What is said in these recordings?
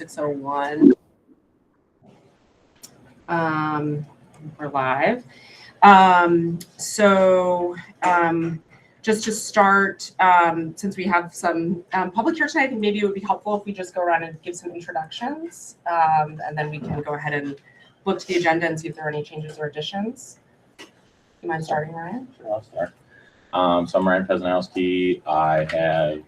at 6:01. We're live. Just to start, since we have some public here tonight, I think maybe it would be helpful if we just go around and give some introductions, and then we can go ahead and look to the agenda and see if there are any changes or additions. You mind starting, Ryan? Sure, I'll start. So I'm Ryan Pesanowski. I have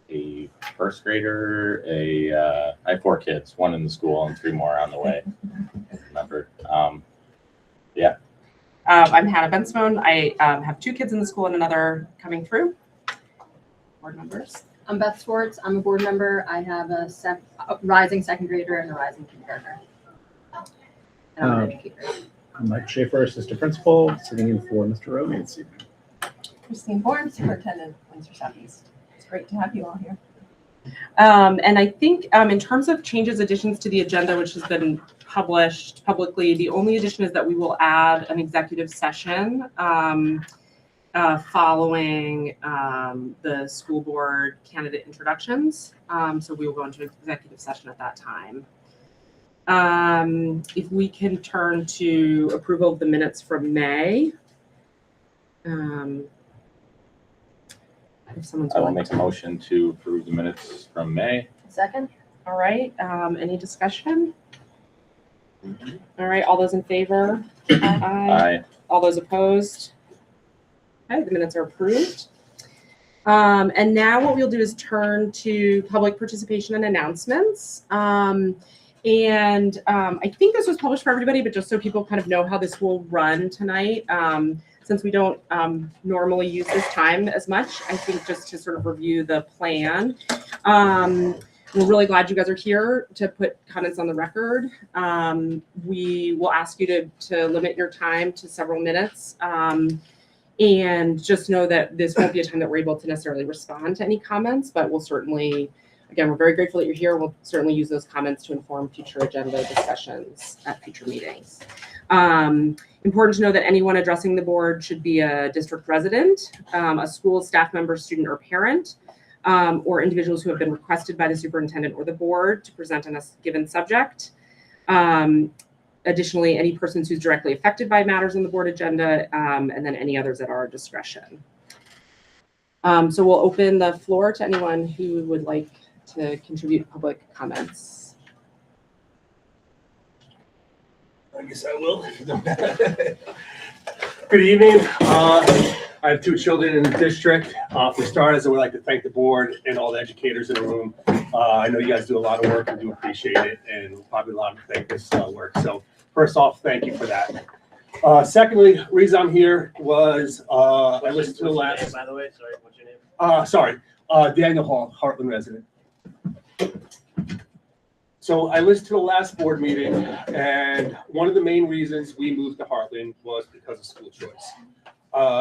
a first grader, I have 4 kids, 1 in the school and 3 more on the way. I remember. Yeah. I'm Hannah Bensmone. I have 2 kids in the school and another coming through. Board members. I'm Beth Schwartz. I'm a board member. I have a rising second grader and a rising kindergartner. And I'm an educator. I'm Mike Schaefer, assistant principal, sitting in for Mr. Roby this evening. Christine Bourne, superintendent, Windsor Southeast. It's great to have you all here. And I think in terms of changes, additions to the agenda, which has been published publicly, the only addition is that we will add an executive session following the school board candidate introductions. So we will go into executive session at that time. If we can turn to approval of the minutes from May. If someone's I will make a motion to approve the minutes from May. Second. All right. Any discussion? All right. All those in favor? Aye. All those opposed? Okay, the minutes are approved. And now what we'll do is turn to public participation and announcements. I think this was published for everybody, but just so people kind of know how this will run tonight, since we don't normally use this time as much, I think just to sort of review the plan. We're really glad you guys are here to put comments on the record. We will ask you to limit your time to several minutes. And just know that this won't be a time that we're able to necessarily respond to any comments, but we'll certainly, again, we're very grateful that you're here. We'll certainly use those comments to inform future agenda discussions at future meetings. Important to know that anyone addressing the board should be a district resident, a school staff member, student, or parent, or individuals who have been requested by the superintendent or the board to present on a given subject. Additionally, any persons who's directly affected by matters on the board agenda, and then any others at our discretion. So we'll open the floor to anyone who would like to contribute public comments. I guess I will. Good evening. I have 2 children in the district. For starters, I would like to thank the board and all the educators in the room. I know you guys do a lot of work and do appreciate it, and probably a lot of thank this work. So first off, thank you for that. Secondly, reason I'm here was I listened to the last. By the way, sorry, what's your name? Daniel Hall, Hartland resident. So I listened to the last board meeting, and one of the main reasons we moved to Hartland was because of school choice.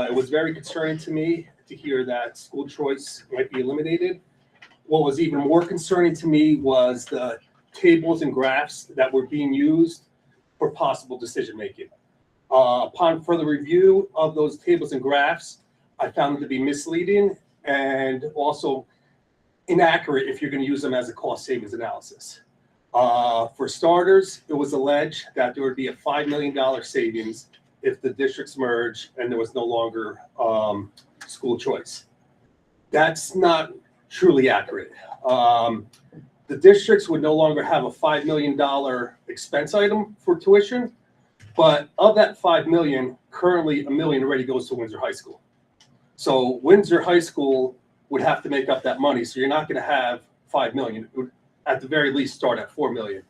It was very concerning to me to hear that school choice might be eliminated. What was even more concerning to me was the tables and graphs that were being used for possible decision making. Upon further review of those tables and graphs, I found them to be misleading and also inaccurate if you're going to use them as a cost savings analysis. For starters, it was alleged that there would be a $5 million savings if the districts merge and there was no longer school choice. That's not truly accurate. The districts would no longer have a $5 million expense item for tuition, but of that $5 million, currently $1 million already goes to Windsor High School. So Windsor High School would have to make up that money. So you're not going to have $5 million. It would, at the very least, start at $4 million.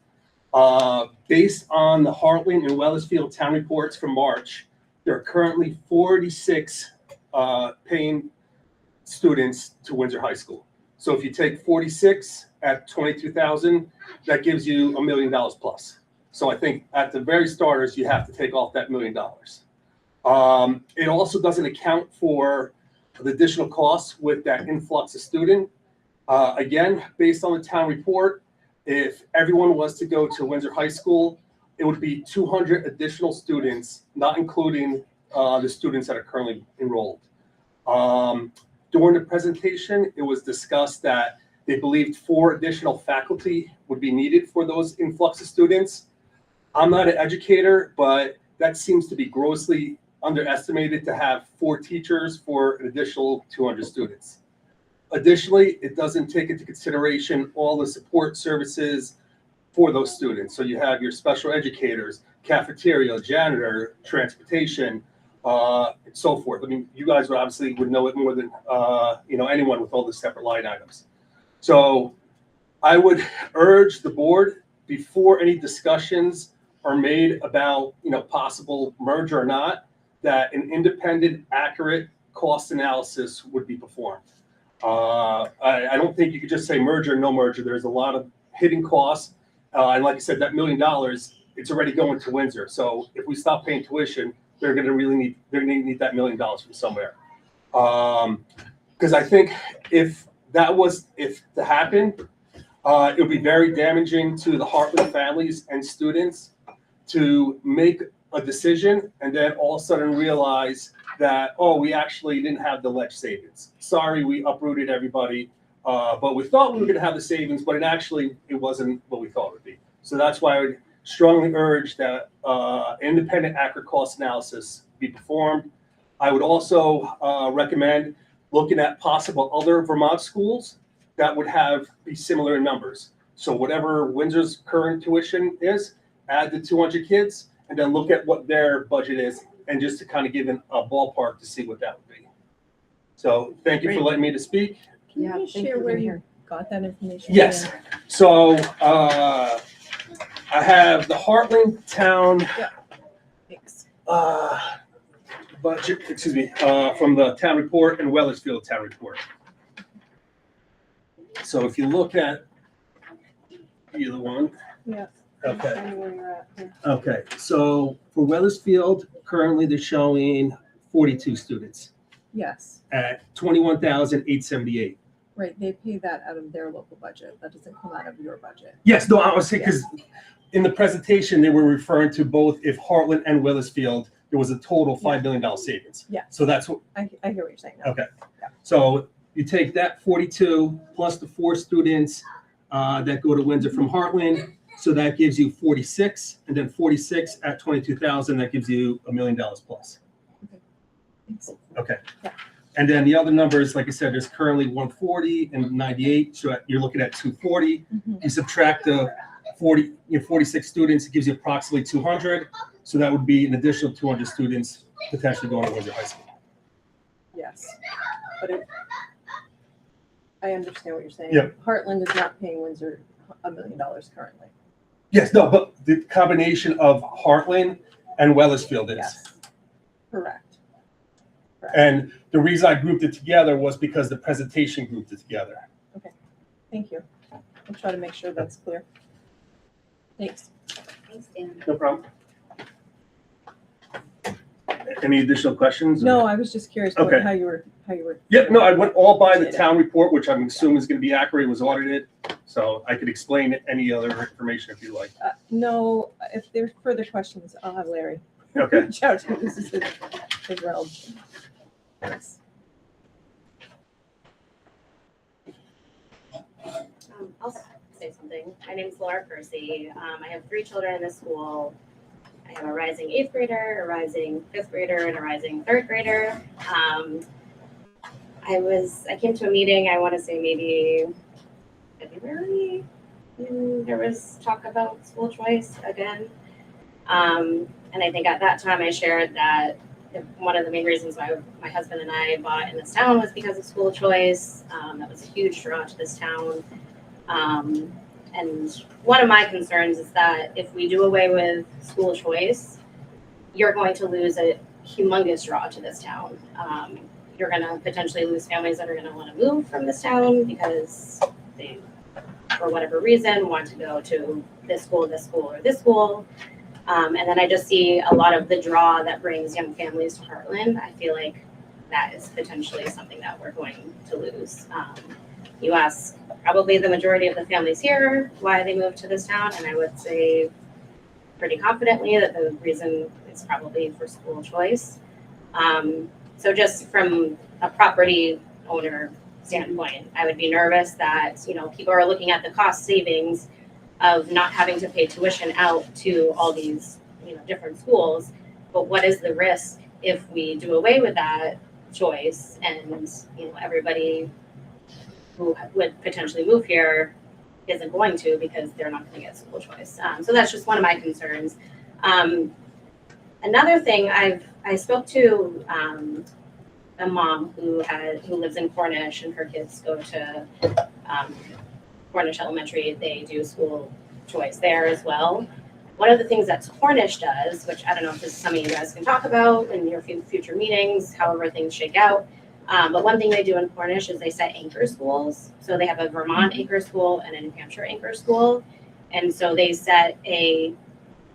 Based on the Hartland and Wethersfield town reports from March, there are currently 46 paying students to Windsor High School. So if you take 46 at 22,000, that gives you $1 million plus. So I think at the very starters, you have to take off that $1 million. It also doesn't account for the additional costs with that influx of student. Again, based on the town report, if everyone was to go to Windsor High School, it would be 200 additional students, not including the students that are currently enrolled. During the presentation, it was discussed that They believed 4 additional faculty would be needed for those influx of students. I'm not an educator, but that seems to be grossly underestimated to have 4 teachers for an additional 200 students. Additionally, it doesn't take into consideration all the support services for those students. So you have your special educators, cafeteria, janitor, transportation, and so forth. I mean, you guys would know it more than anyone with all the separate line items. So I would urge the board, before any discussions are made about possible merger or not, that an independent, accurate cost analysis would be performed. I don't think you could just say merger, no merger. There's a lot of hidden costs. And like I said, that $1 million, it's already going to Windsor. So if we stop paying tuition, they're going to need that $1 million from somewhere. Because I think if to happen, it would be very damaging to the Hartland families and students to make a decision and then all of a sudden realize that, oh, we actually didn't have the ledge savings. Sorry, we uprooted everybody, but we thought we were going to have the savings, but it wasn't what we thought it would be. So that's why I would strongly urge that independent accurate cost analysis be performed. I would also recommend looking at possible other Vermont schools that would be similar in numbers. So whatever Windsor's current tuition is, add the 200 kids, and then look at what their budget is, and just to kind of give a ballpark to see what that would be. So thank you for letting me to speak. Can Yeah, you thank share you where for you being got that information? Yes. again? So I have the Hartland Town Thanks. budget, from the town report and Wellersfield town report. So if you look at either one. Yeah. Okay. Tell me where you're at here. Okay. So for Wellersfield, currently they're showing 42 students Yes, at 21,878. right. They pay that out of their local budget. That doesn't come out of your budget. Yes, no, I was saying, because in the presentation, they were referring to both if Hartland and Wellersfield, there was a total $5 million savings. Yeah. So that's what, I hear what you're saying now. okay. Yeah. So you take that 42 plus the 4 students that go to Windsor from Hartland. So that gives you 46, and then 46 at 22,000, that gives you $1 million plus. Thanks. Okay. Yeah. And then the other numbers, like I said, there's currently 140 and 98. So you're looking at 240. Mhm. You subtract the 46 students, it gives you approximately 200. So that would be an additional 200 students potentially going to Windsor High School. Yes, but I understand what you're saying. Yep. Hartland is not paying Windsor $1 million currently. Yes, no, but the combination of Hartland and Wellersfield is. Yes, correct. And the reason I grouped it together was because the presentation grouped it together. Thank you. I'll try to make sure that's clear. Thanks. Thanks, Dan. No problem. Any additional questions? No, I was just curious Okay. how you were. Yeah, no, I went all by the town report, which I'm assuming is going to be accurate, it was audited. So I could explain any other information if you like. No, if there's further questions, I'll have Larry. Okay. Reach out to him. This is his realm. Thanks. I'll say something. My name's Laura Percy. I have 3 children in this school. I have a rising 8th grader, a rising 5th grader, and a rising 3rd grader. I came to a meeting, I want to say maybe February, when there was talk about school choice again. And I think at that time I shared that one of the main reasons why my husband and I bought in this town was because of school choice. That was a huge draw to this town. And one of my concerns is that if we do away with school choice, you're going to lose a humongous draw to this town. You're going to potentially lose families that are going to want to move from this town because they, for whatever reason, want to go to this school, or this school. And then I just see a lot of the draw that brings young families to Hartland. I feel like that is potentially something that we're going to lose. You ask probably the majority of the families here why they moved to this town, and I would say pretty confidently that the reason is probably for school choice. So just from a property owner standpoint. I would be nervous that, people are looking at the cost savings of not having to pay tuition out to all these, different schools. But what is the risk if we do away with that choice and, everybody who would potentially move here isn't going to because they're not going to get school choice. So that's just one of my concerns. Another thing, I spoke to a mom who lives in Cornish, and her kids go to Cornish Elementary. They do school choice there as well. One of the things that Cornish does, which I don't know if this is something you guys can talk about in your future meetings, however things shake out. But one thing they do in Cornish is they set anchor schools. So they have a Vermont anchor school and a New Hampshire anchor school. And so they set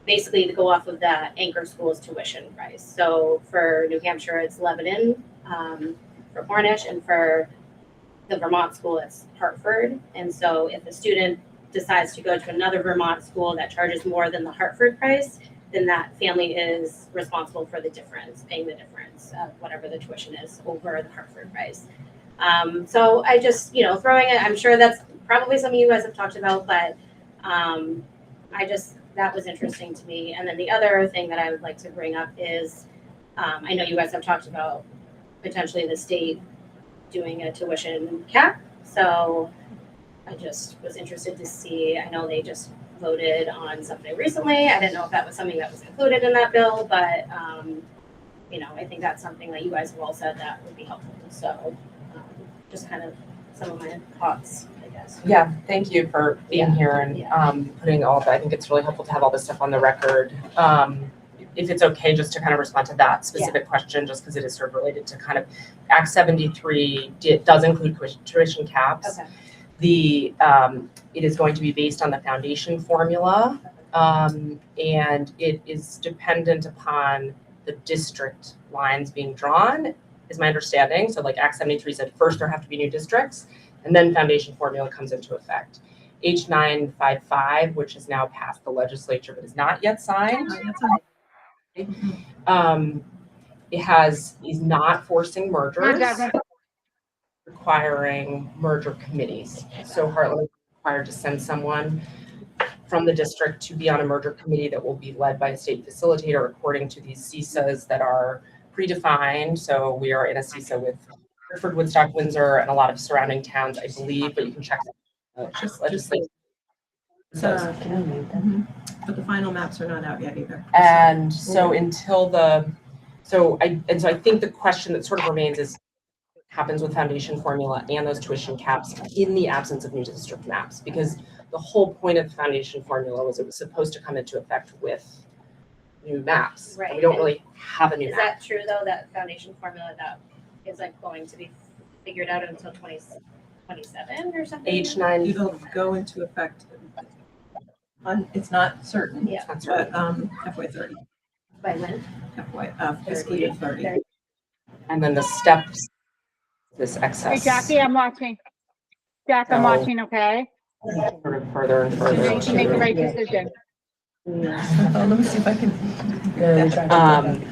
basically to go off of the anchor school's tuition price. So for New Hampshire, it's Lebanon, for Cornish, and for the Vermont school, it's Hartford. And so if a student decides to go to another Vermont school that charges more than the Hartford price, then that family is responsible for the difference, paying the difference of whatever the tuition is over the Hartford price. So I just, throwing it, I'm sure that's probably something you guys have talked about, but that was interesting to me. And then the other thing that I would like to bring up is, I know you guys have talked about potentially the state doing a tuition cap. So I just was interested to see, I know they just voted on something recently. I didn't know if that was something that was included in that bill, but, I think that's something that you guys have all said that would be helpful. So just kind of some of my thoughts, I guess. Yeah, thank you for being here and putting all of that. I think it's really helpful to have all this stuff on the record. If it's okay, just to kind of respond to that specific question, just because it is sort of related to kind of Act 73 does include tuition caps. Okay. It is going to be based on the foundation formula, and it is dependent upon the district lines being drawn, is my understanding. So like Act 73 said, first there have to be new districts, and then foundation formula comes into effect. H955, which is now passed the legislature but is not yet signed, is not forcing mergers, requiring merger committees. So Hartland is required to send someone from the district to be on a merger committee that will be led by a state facilitator according to these CISAs that are predefined. So we are in a CISA with Hartford, Woodstock, Windsor, and a lot of surrounding towns, I believe, but you can check legislation. But the final maps are not out yet either. And so I think the question that sort of remains is what happens with foundation formula and those tuition caps in the absence of new district maps, because the whole point of the foundation formula was it was supposed to come into effect with new maps. Right. We don't really have a new Is map. that true though, that foundation formula that is like going to be figured out until 2027 or something? H9, It'll go into effect it's not certain. Yeah. that's But right. FY 30, By when? fiscal year 30. And then the steps, this excess. Hey, Jackie, I'm watching. Jack, I'm So- watching, okay? Sort of further and further. So you can make the right decision. Let me see if I can.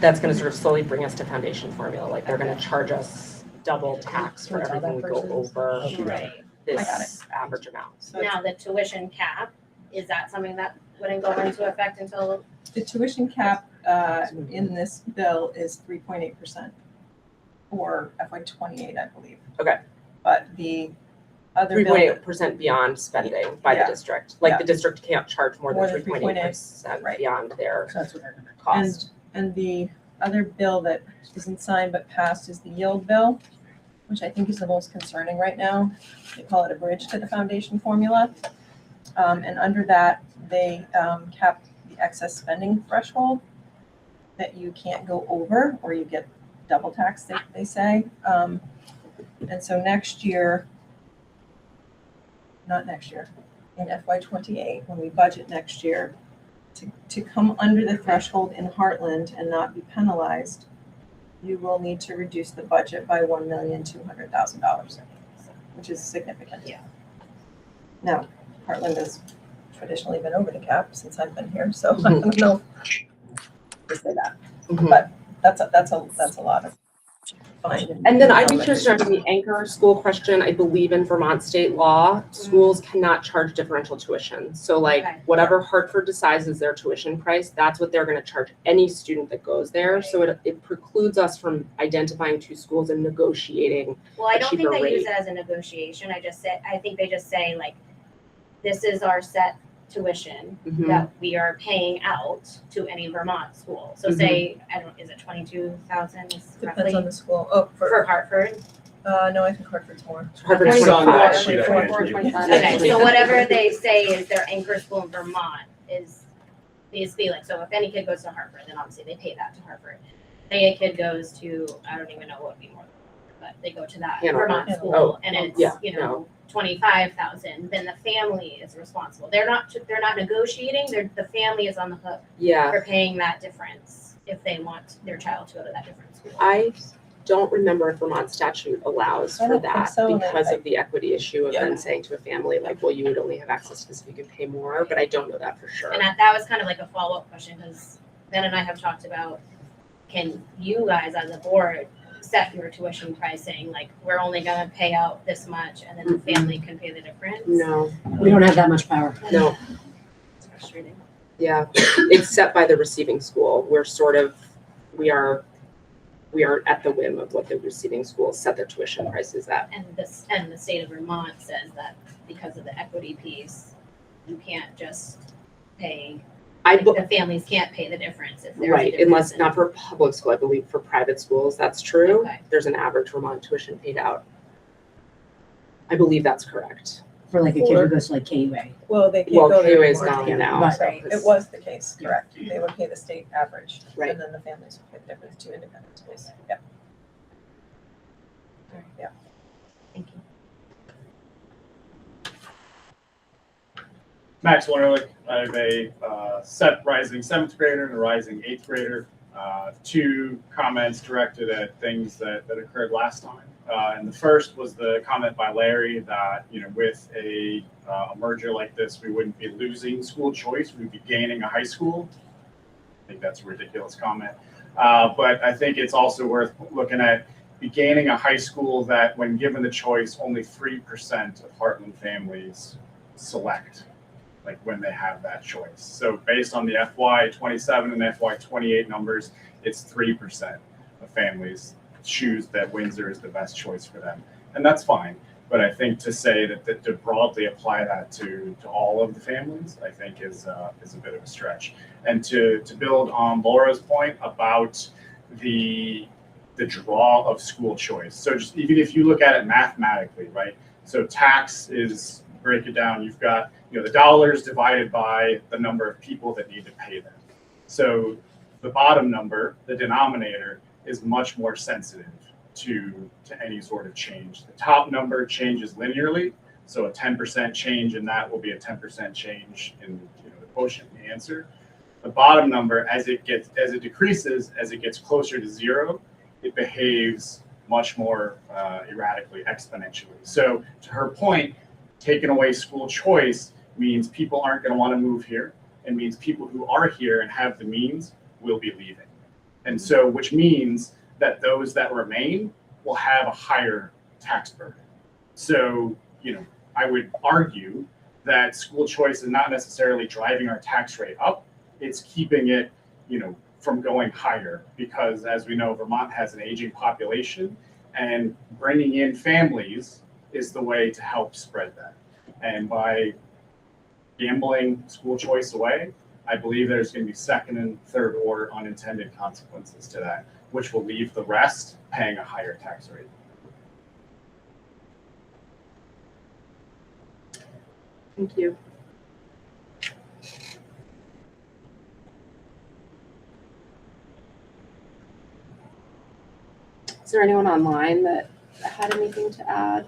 That's going to sort of slowly bring us to foundation formula. Like they're going to charge us double tax for everything we go over Right. this average amount. So Now, the tuition cap, is that something that wouldn't go into effect until, the tuition cap in this bill is 3.8% for FY 28, I believe. Okay. But the other bill, 3.8% beyond spending by the Yeah. district. Like Yeah. the district can't charge more More than than 3.8% right. beyond their that's what cost. And the other bill that isn't signed but passed is the yield bill, which I think is the most concerning right now. They call it a bridge to the foundation formula. And under that, they cap the excess spending threshold that you can't go over or you get double tax, they say. And so next year, not next year, in FY 28, when we budget next year, to come under the threshold in Hartland and not be penalized, you will need to reduce the budget by $1,200,000, which is significant. Yeah. Now, Hartland has traditionally been over the cap since I've been here, so I don't know to say that, Mhm. but that's a lot of fine. And then I'd be curious to know, the anchor school question, I believe in Vermont state law, schools cannot charge differential tuition. So like Okay. whatever Hartford decides is their tuition price, that's what they're gonna charge any student that goes there. So it precludes us from identifying two schools and negotiating. Well, I don't think cheaper they use rate. it as a negotiation. I think they just say like, this is our set tuition Mhm. that we are paying out to any Vermont school. So say, I don't, is it 22,000 Depends roughly on the school. Oh, for Hartford? no, I think Hartford's more. Hartford's It's on 25. that sheet I handed you. 25. Okay, so whatever they say is their anchor school in Vermont needs to be like, so if any kid goes to Hartford, then obviously they pay that to Hartford. Say a kid goes to, I don't even know what would be more, but they go to that Hanover. Vermont Oh, school and it's, yeah, you know, 25,000, then the family is responsible. They're not negotiating, the family is on the hook Yeah, for paying that difference if they want their child to go to that different school. I don't remember if Vermont statute allows I for don't think that so, and because of the equity issue of Yeah. then saying to a family like, well, you would only have access to this if you could pay more, but I don't know that for sure. And that was kind of like a follow-up question, because Ben and I have talked about, can you guys as a board set your tuition pricing, like, we're only gonna pay out this much, and then the family can pay the difference? No, We don't have that much power. no, It's frustrating. yeah, it's set by the receiving school. We are at the whim of what the receiving schools set their tuition prices at. And the state of Vermont says that because of the equity piece, you can't just pay, the families can't pay the difference if there's a Right, difference unless, in- not for public school, I believe for private schools, that's true. Okay. There's an average Vermont tuition paid out. I believe that's correct. For like a kid who goes to like KUA. Well, they can't Well, go there KUA is anymore. gone now. Right. so Right, it's- it was the case, correct. They would pay the state average. Right. And then the families would pay the difference to independent schools. Yeah. Yeah. Thank you. Max Wunderlich. I have a set rising 7th grader and a rising 8th grader. Two comments directed at things that occurred last time. And the first was the comment by Larry that, you know, with a merger like this, we wouldn't be losing school choice, we'd be gaining a high school. I think that's a ridiculous comment. But I think it's also worth looking at be gaining a high school that, when given the choice, only 3% of Hartland families select, like when they have that choice. So based on the FY27 and FY28 numbers, it's 3% of families choose that Windsor is the best choice for them. And that's fine. But I think to say that to broadly apply that to all of the families, I think is a bit of a stretch. And to build on Laura's point about the draw of school choice. So just even if you look at it mathematically, right? So tax is, break it down, you've got, you know, the dollars divided by the number of people that need to pay them. So the bottom number, the denominator, is much more sensitive to any sort of change. The top number changes linearly, so a 10% change in that will be a 10% change in, you know, the quotient, the answer. The bottom number, as it decreases, as it gets closer to zero, it behaves much more erratically, exponentially. So to her point, taking away school choice means people aren't going to want to move here, and means people who are here and have the means will be leaving. And so, which means that those that remain will have a higher tax burden. So, you know, I would argue that school choice is not necessarily driving our tax rate up. It's keeping it, you know, from going higher, because as we know, Vermont has an aging population, and bringing in families is the way to help spread that. And by gambling school choice away, I believe there's going to be second and third order unintended consequences to that, which will leave the rest paying a higher tax rate. Thank you. Is there anyone online that had anything to add?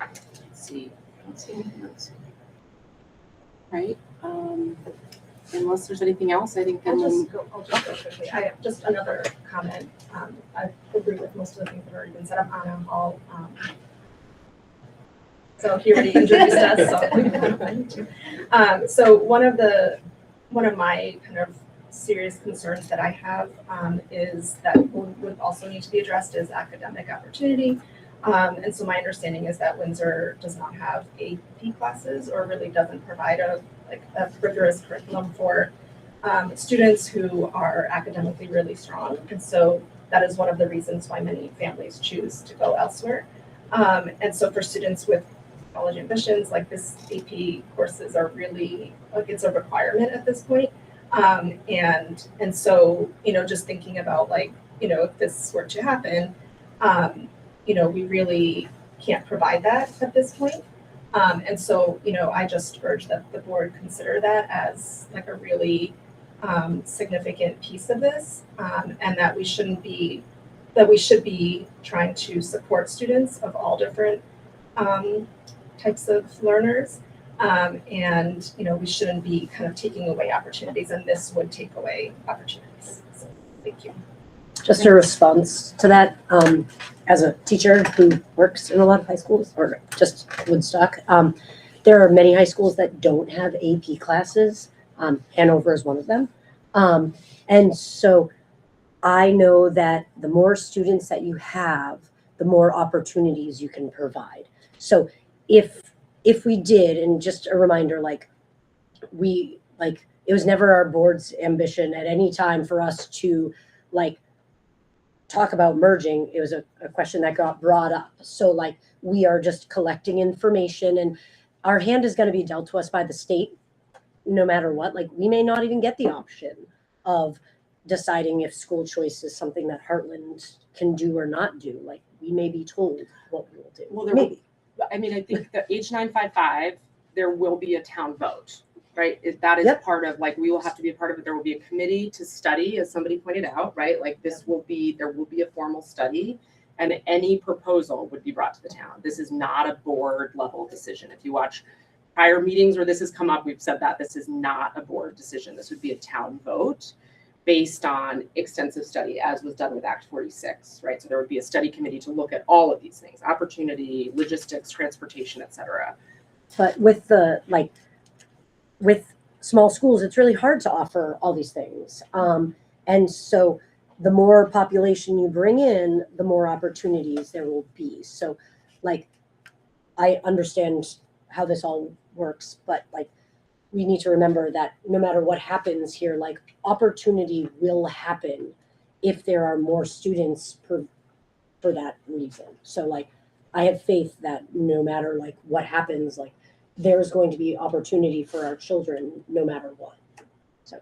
Let's see. Let's see anything else. Right? Unless there's anything else, I think I'll then just go quickly. I have just another comment. I agree with most of the things that have already been said. I'm Anna Hall. So he already introduced us, so. So one of my kind of serious concerns that I have is that would also need to be addressed is academic opportunity. And so my understanding is that Windsor does not have AP classes or really doesn't provide a rigorous curriculum for students who are academically really strong. And so that is one of the reasons why many families choose to go elsewhere. And so for students with college ambitions, like this AP courses are really, like it's a requirement at this point. And so, just thinking about if this were to happen, we really can't provide that at this point. And so, I just urge that the board consider that as like a really significant piece of this, and that we should be trying to support students of all different types of learners. And we shouldn't be kind of taking away opportunities, and this would take away opportunities. So thank you. Just a response to that, as a teacher who works in a lot of high schools, or just Woodstock, there are many high schools that don't have AP classes. Hanover is one of them. And so I know that the more students that you have, the more opportunities you can provide. So if we did, and just a reminder, it was never our board's ambition at any time for us to talk about merging. It was a question that got brought up. So we are just collecting information, and our hand is going to be dealt to us by the state no matter what. We may not even get the option of deciding if school choice is something that Hartland can do or not do. We may be told what we will do. Well, maybe. I think the H955, there will be a town vote, right? That is Yep. part of, we will have to be a part of it. There will be a committee to study, as somebody pointed out, right? There will be a formal study, and any proposal would be brought to the town. This is not a board level decision. If you watch prior meetings where this has come up, we've said that this is not a board decision. This would be a town vote based on extensive study, as was done with Act 46, right? So there would be a study committee to look at all of these things: opportunity, logistics, transportation, et cetera. But with with small schools, it's really hard to offer all these things. And so the more population you bring in, the more opportunities there will be. So I understand how this all works, but we need to remember that no matter what happens here, opportunity will happen if there are more students for that reason. So I have faith that no matter what happens, there's going to be opportunity for our children no matter what. So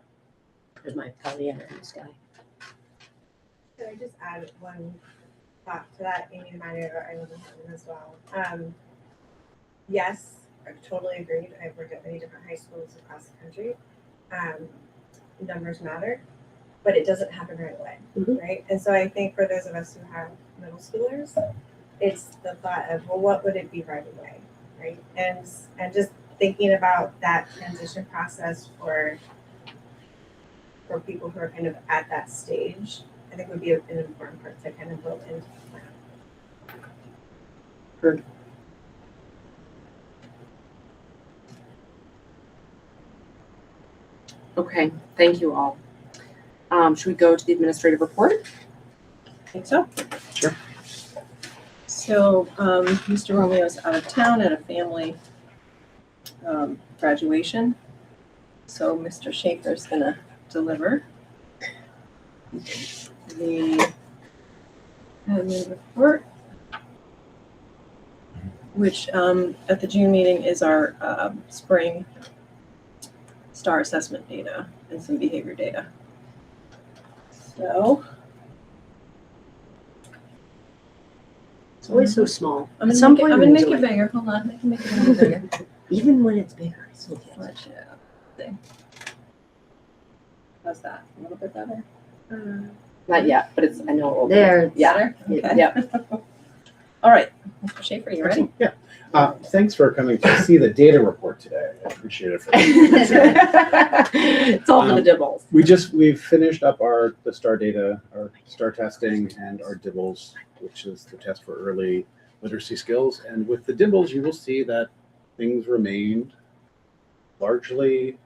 there's my Pollyanna in the sky. Could I just add one thought to that? Amy reminded of I live in Hartland as well. Yes, I totally agreed. I've worked at many different high schools across the country. Numbers matter, but it doesn't happen right away, right? And so I think for those of us who have middle schoolers, it's the thought of, well, what would it be right away, right? And just thinking about that transition process for people who are kind of at that stage, I think would be an important part to kind of build into the plan. Heard. Okay, thank you all. Should we go to the administrative report? I think so. Sure. So, Mr. Romeo's out of town at a family graduation. So Mr. Schaefer's gonna deliver the admin report, which at the June meeting is our spring STAR assessment data and some behavior data. So It's always so small. I'm At some point, gonna we need make to it bigger. Hold on, I can make it a little bigger. even when it's bigger, I still can't. Watch it. Thing. How's that? A little bit better? Not yet, but I know it will be. There. Yeah. Better? Okay. Yep. All right, Mr. Schaefer, you ready? Yeah. Thanks for coming to see the data report today. I appreciate it. It's all for the dibbles. We've finished up the STAR data, our STAR testing, and our DIBBLES, which is the test for early literacy skills. And with the DIBBLES, you will see that things remained largely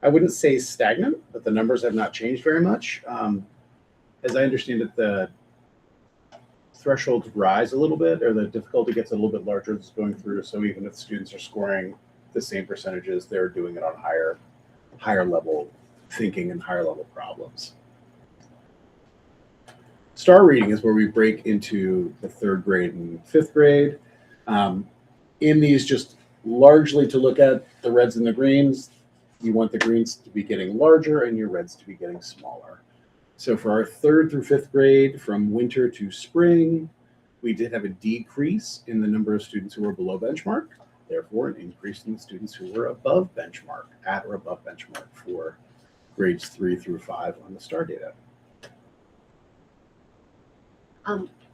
I wouldn't say stagnant, but the numbers have not changed very much. As I understand it, the thresholds rise a little bit, or the difficulty gets a little bit larger as it's going through. So even if students are scoring the same percentages, they're doing it on higher level thinking and higher level problems. Star reading is where we break into the 3rd grade and 5th grade. In these, just largely to look at the reds and the greens, you want the greens to be getting larger and your reds to be getting smaller. So for our 3rd through 5th grade, from winter to spring, we did have a decrease in the number of students who were below benchmark, therefore an increase in the students who were above benchmark, at or above benchmark for grades 3 through 5 on the STAR data.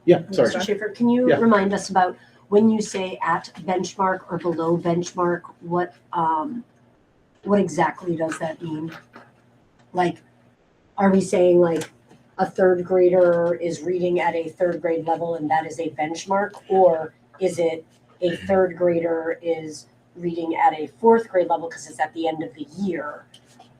Yeah, sorry. Mr. Schaefer, can you Yeah. remind us about when you say at benchmark or below benchmark, what exactly does that mean? Like, are we saying like a 3rd grader is reading at a 3rd grade level and that is a benchmark? Or is it a 3rd grader is reading at a 4th grade level because it's at the end of the year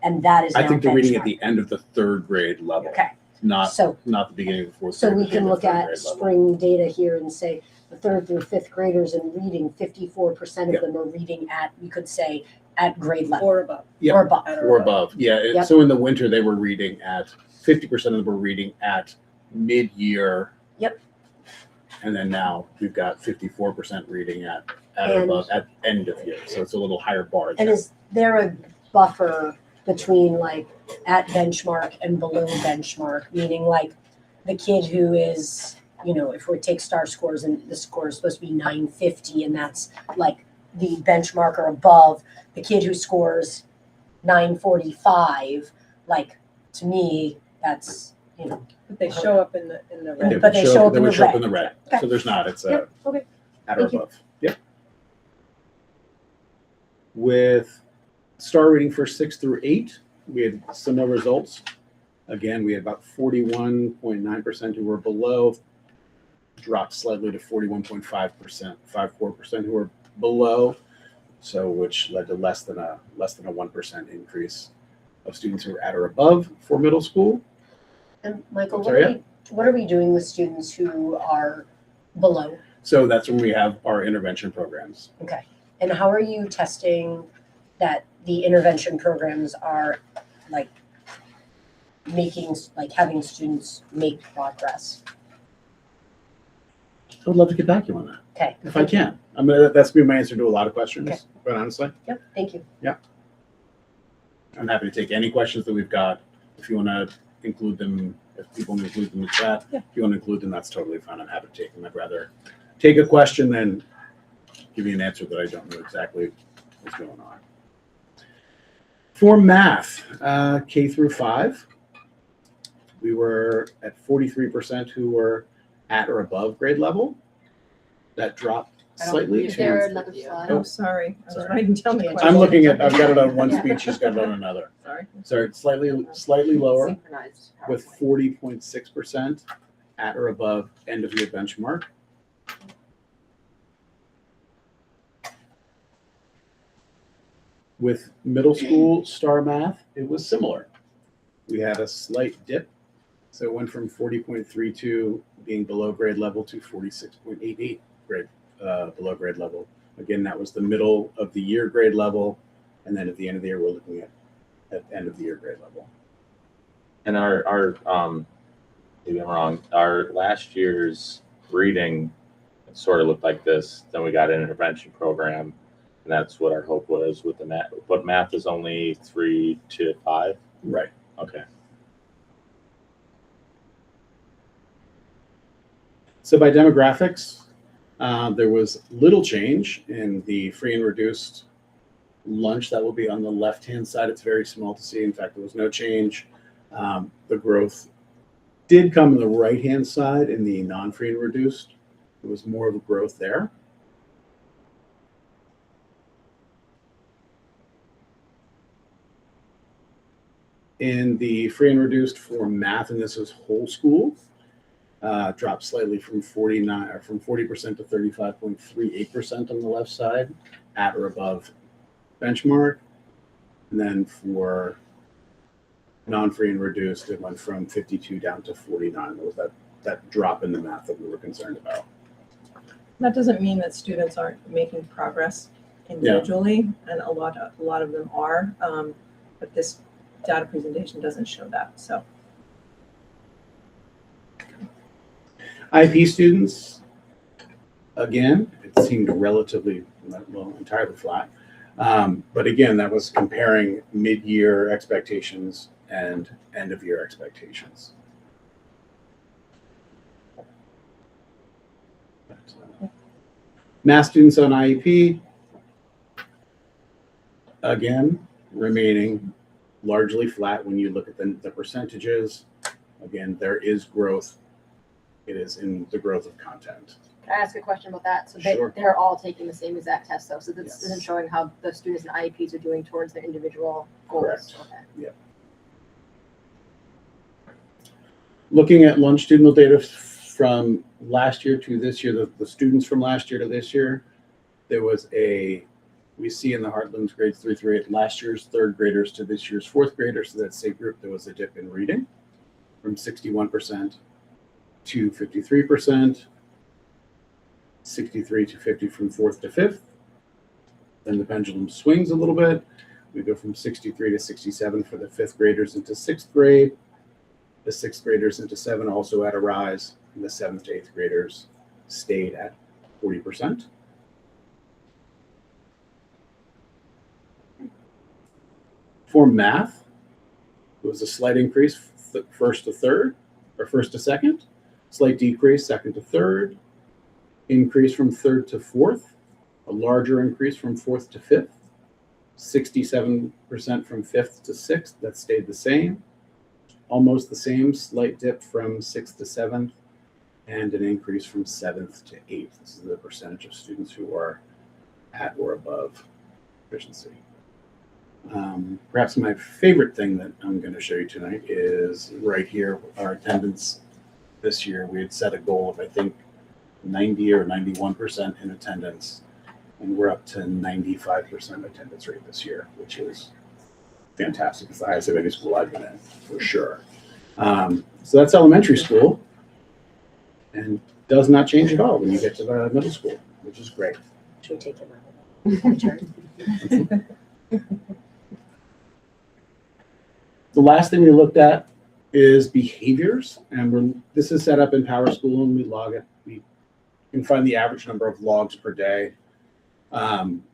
and that is now I think they're reading at benchmark? the end of the 3rd grade level, Okay, not so the beginning of the 4th So grade. we but can the look 3rd at grade level. spring data here and say the 3rd through 5th graders in reading, 54% of Yep. them are reading at, we could say, at grade level Or above. Yep. or above. Or above. Yeah. Yep. So in the winter, they were reading at 50% of them were reading at mid-year. Yep. And then now we've got 54% reading at or And- above at end of year. So it's a little higher bar. And there. is there a buffer between like at benchmark and below benchmark? Meaning like the kid who is, if we take STAR scores and the score is supposed to be 950 and that's like the benchmark or above, the kid who scores 945, like to me, that's, But they show up in the They red. but they show up they in would the show up red. in the red. Okay. So there's not. It's Yep, okay. at or Thank you. above. Yep. With STAR reading for 6 through 8, we had similar results. Again, we had about 41.9% who were below, dropped slightly to 41.5%, 54% who were below. So which led to less than a 1% increase of students who were at or above for middle school. And Michael, Sorry, what are we doing with students who are below? So that's when we have our intervention programs. Okay. And how are you testing that the intervention programs are like having students make progress? I would love to get back to you on that Okay. if I can. That's gonna be my answer to a lot of questions, Okay. quite honestly. Yep, thank you. I'm happy to take any questions that we've got. If you want to include them, if people want to include them in the chat, Yeah. if you want to include them, that's totally fine. I'm happy to take them. I'd rather take a question than give you an answer that I don't know exactly what's going on. For math, K through 5, we were at 43% who were at or above grade level. That dropped slightly. Is there another slide? Oh, sorry. I was Sorry. writing down the I'm question. I'm looking at, I've got it on one speech, she's got it on another. Sorry. Sorry, slightly lower Synchronized with PowerPoint. 40.6% at or above end of year benchmark. With middle school STAR math, it was similar. We had a slight dip. So it went from 40.32 being below grade level to 46.88 below grade level. Again, that was the middle of the year grade level. And then at the end of the year, we're looking at end of the year grade level. And our maybe I'm wrong, our last year's reading sort of looked like this. Then we got an intervention program, and that's what our hope was with the math. But math is only 3 to 5. Right. Okay. So by demographics, there was little change in the free and reduced lunch that will be on the left-hand side. It's very small to see. In fact, there was no change. The growth did come on the right-hand side in the non-free and reduced. There was more of a growth there. In the free and reduced for math, and this is whole school, dropped slightly from 40% to 35.38% on the left side, at or above benchmark. And then for non-free and reduced, it went from 52 down to 49. There was that drop in the math that we were concerned about. That doesn't mean that students aren't making progress individually, and a lot of them are, but this data presentation doesn't show that, so. IP students, again, it seemed relatively, well, entirely flat. But again, that was comparing mid-year expectations and end-of-year expectations. Math students on IEP, again, remaining largely flat when you look at the percentages. Again, there is growth. It is in the growth of content. Can I ask a question about that? So Sure. they're all taking the same exact test though, so this Yes. isn't showing how the students in IEPs are doing towards their individual goals. Correct. Okay. Looking at longitudinal data from last year to this year, the students from last year to this year, there was we see in the Hartland grades 3 through 8, last year's third graders to this year's fourth graders, so that same group, there was a dip in reading from 61% to 53%, 63 to 50 from fourth to fifth. Then the pendulum swings a little bit. We go from 63 to 67 for the fifth graders into sixth grade. The sixth graders into 7 also had a rise, and the 7th to 8th graders stayed at 40%. For math, it was a slight increase first to third, or first to second, slight decrease second to third, increase from third to fourth, a larger increase from fourth to fifth, 67% from fifth to sixth, that stayed the same. Almost the same, slight dip from sixth to seventh, and an increase from seventh to eighth. This is the percentage of students who are at or above proficiency. Perhaps my favorite thing that I'm going to show you tonight is right here, our attendance this year. We had set a goal of, I think, 90 or 91% in attendance, and we're up to 95% attendance rate this year, which is fantastic. It's the highest of any school I've been in, for sure. So that's elementary school, and does not change at all when you get to the middle school, which is great. Should we take him out? The last thing we looked at is behaviors, and this is set up in Power School, and we log it. We can find the average number of logs per day, and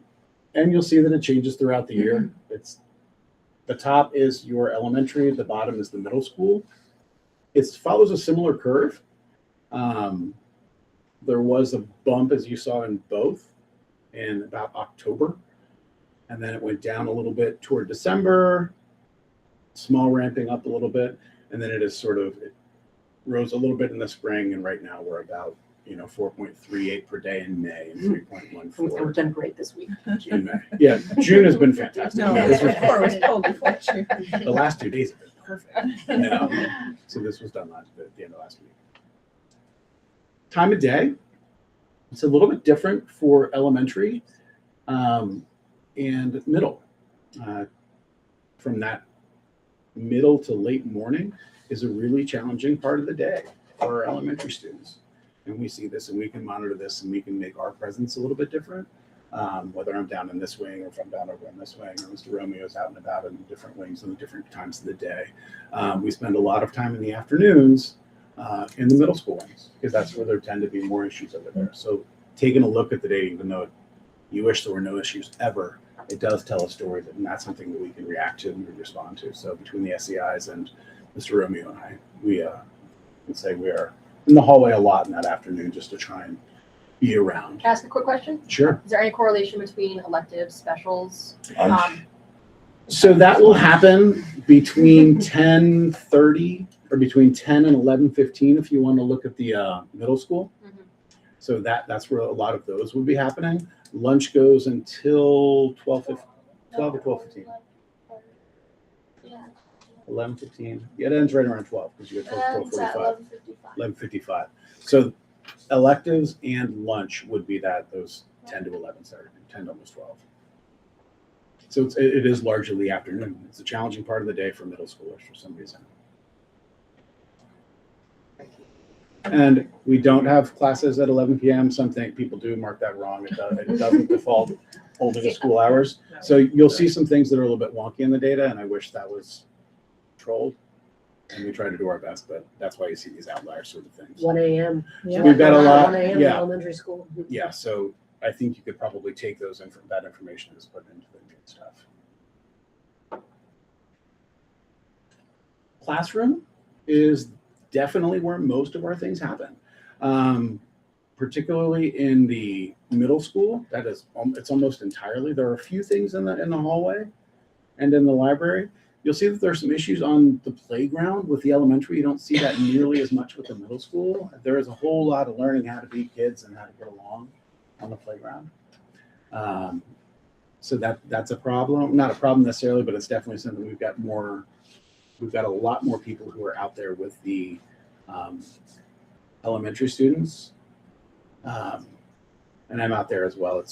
you'll see that it changes throughout the year. The top is your elementary, the bottom is the middle school. It follows a similar curve. There was a bump, as you saw in both, in about October, and then it went down a little bit toward December, small ramping up a little bit, and then it rose a little bit in the spring, and right now we're about 4.38 per day in May and 3.14. We've done great this week. In May. Yeah, June has been fantastic. No, This was before it was told before June. the last 2 days have been perfect. So this was done at the end of last week. Time of day, it's a little bit different for elementary and middle. From that middle to late morning is a really challenging part of the day for our elementary students. And we see this, and we can monitor this, and we can make our presence a little bit different. Whether I'm down in this wing, or if I'm down over in this wing, or Mr. Romeo's out and about in different wings on different times of the day. We spend a lot of time in the afternoons in the middle school wings, because that's where there tend to be more issues over there. So taking a look at the data, even though you wish there were no issues ever, it does tell a story, and that's something that we can react to and we respond to. So between the SEIs and Mr. Romeo and I, we can say we are in the hallway a lot in that afternoon just to try and be around. Can I ask a quick question? Sure. Is there any correlation between electives, specials? So that will happen between 10:30 or between 10 and 11:15 if you want to look at the middle school. Mhm. So that's where a lot of those will be happening. Lunch goes until 12 or 12:15. 11:15. Yeah, it ends right around 12 because you get 12:45. 11:55. So electives and lunch would be those 10 to 11 Saturday, 10 to almost 12. So it is largely the afternoon. It's a challenging part of the day for middle schoolers for some reason. And we don't have classes at 11 p.m. Some people do mark that wrong. It doesn't default only to school hours. So you'll see some things that are a little bit wonky in the data, and I wish that was controlled. And we try to do our best, but that's why you see these outlier sort of things. 1 a.m. Yeah. We've got a lot. 1 a.m. in Yeah. elementary school. Yeah. So I think you could probably take that information and just put it into the new stuff. Classroom is definitely where most of our things happen. Particularly in the middle school, it's almost entirely. There are a few things in the hallway and in the library. You'll see that there's some issues on the playground with the elementary. You don't see that nearly as much with the middle school. There is a whole lot of learning how to be kids and how to get along on the playground. So that's a problem. Not a problem necessarily, but it's definitely something we've got a lot more people who are out there with the elementary students. And I'm out there as well.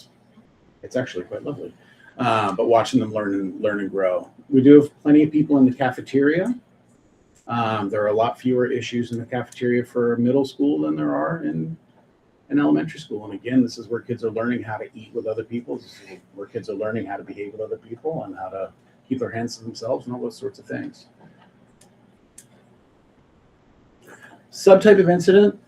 It's actually quite lovely. But watching them learn and grow. We do have plenty of people in the cafeteria. There are a lot fewer issues in the cafeteria for middle school than there are in elementary school. And again, this is where kids are learning how to eat with other people. This is where kids are learning how to behave with other people and how to keep their hands to themselves and all those sorts of things. Subtype of incident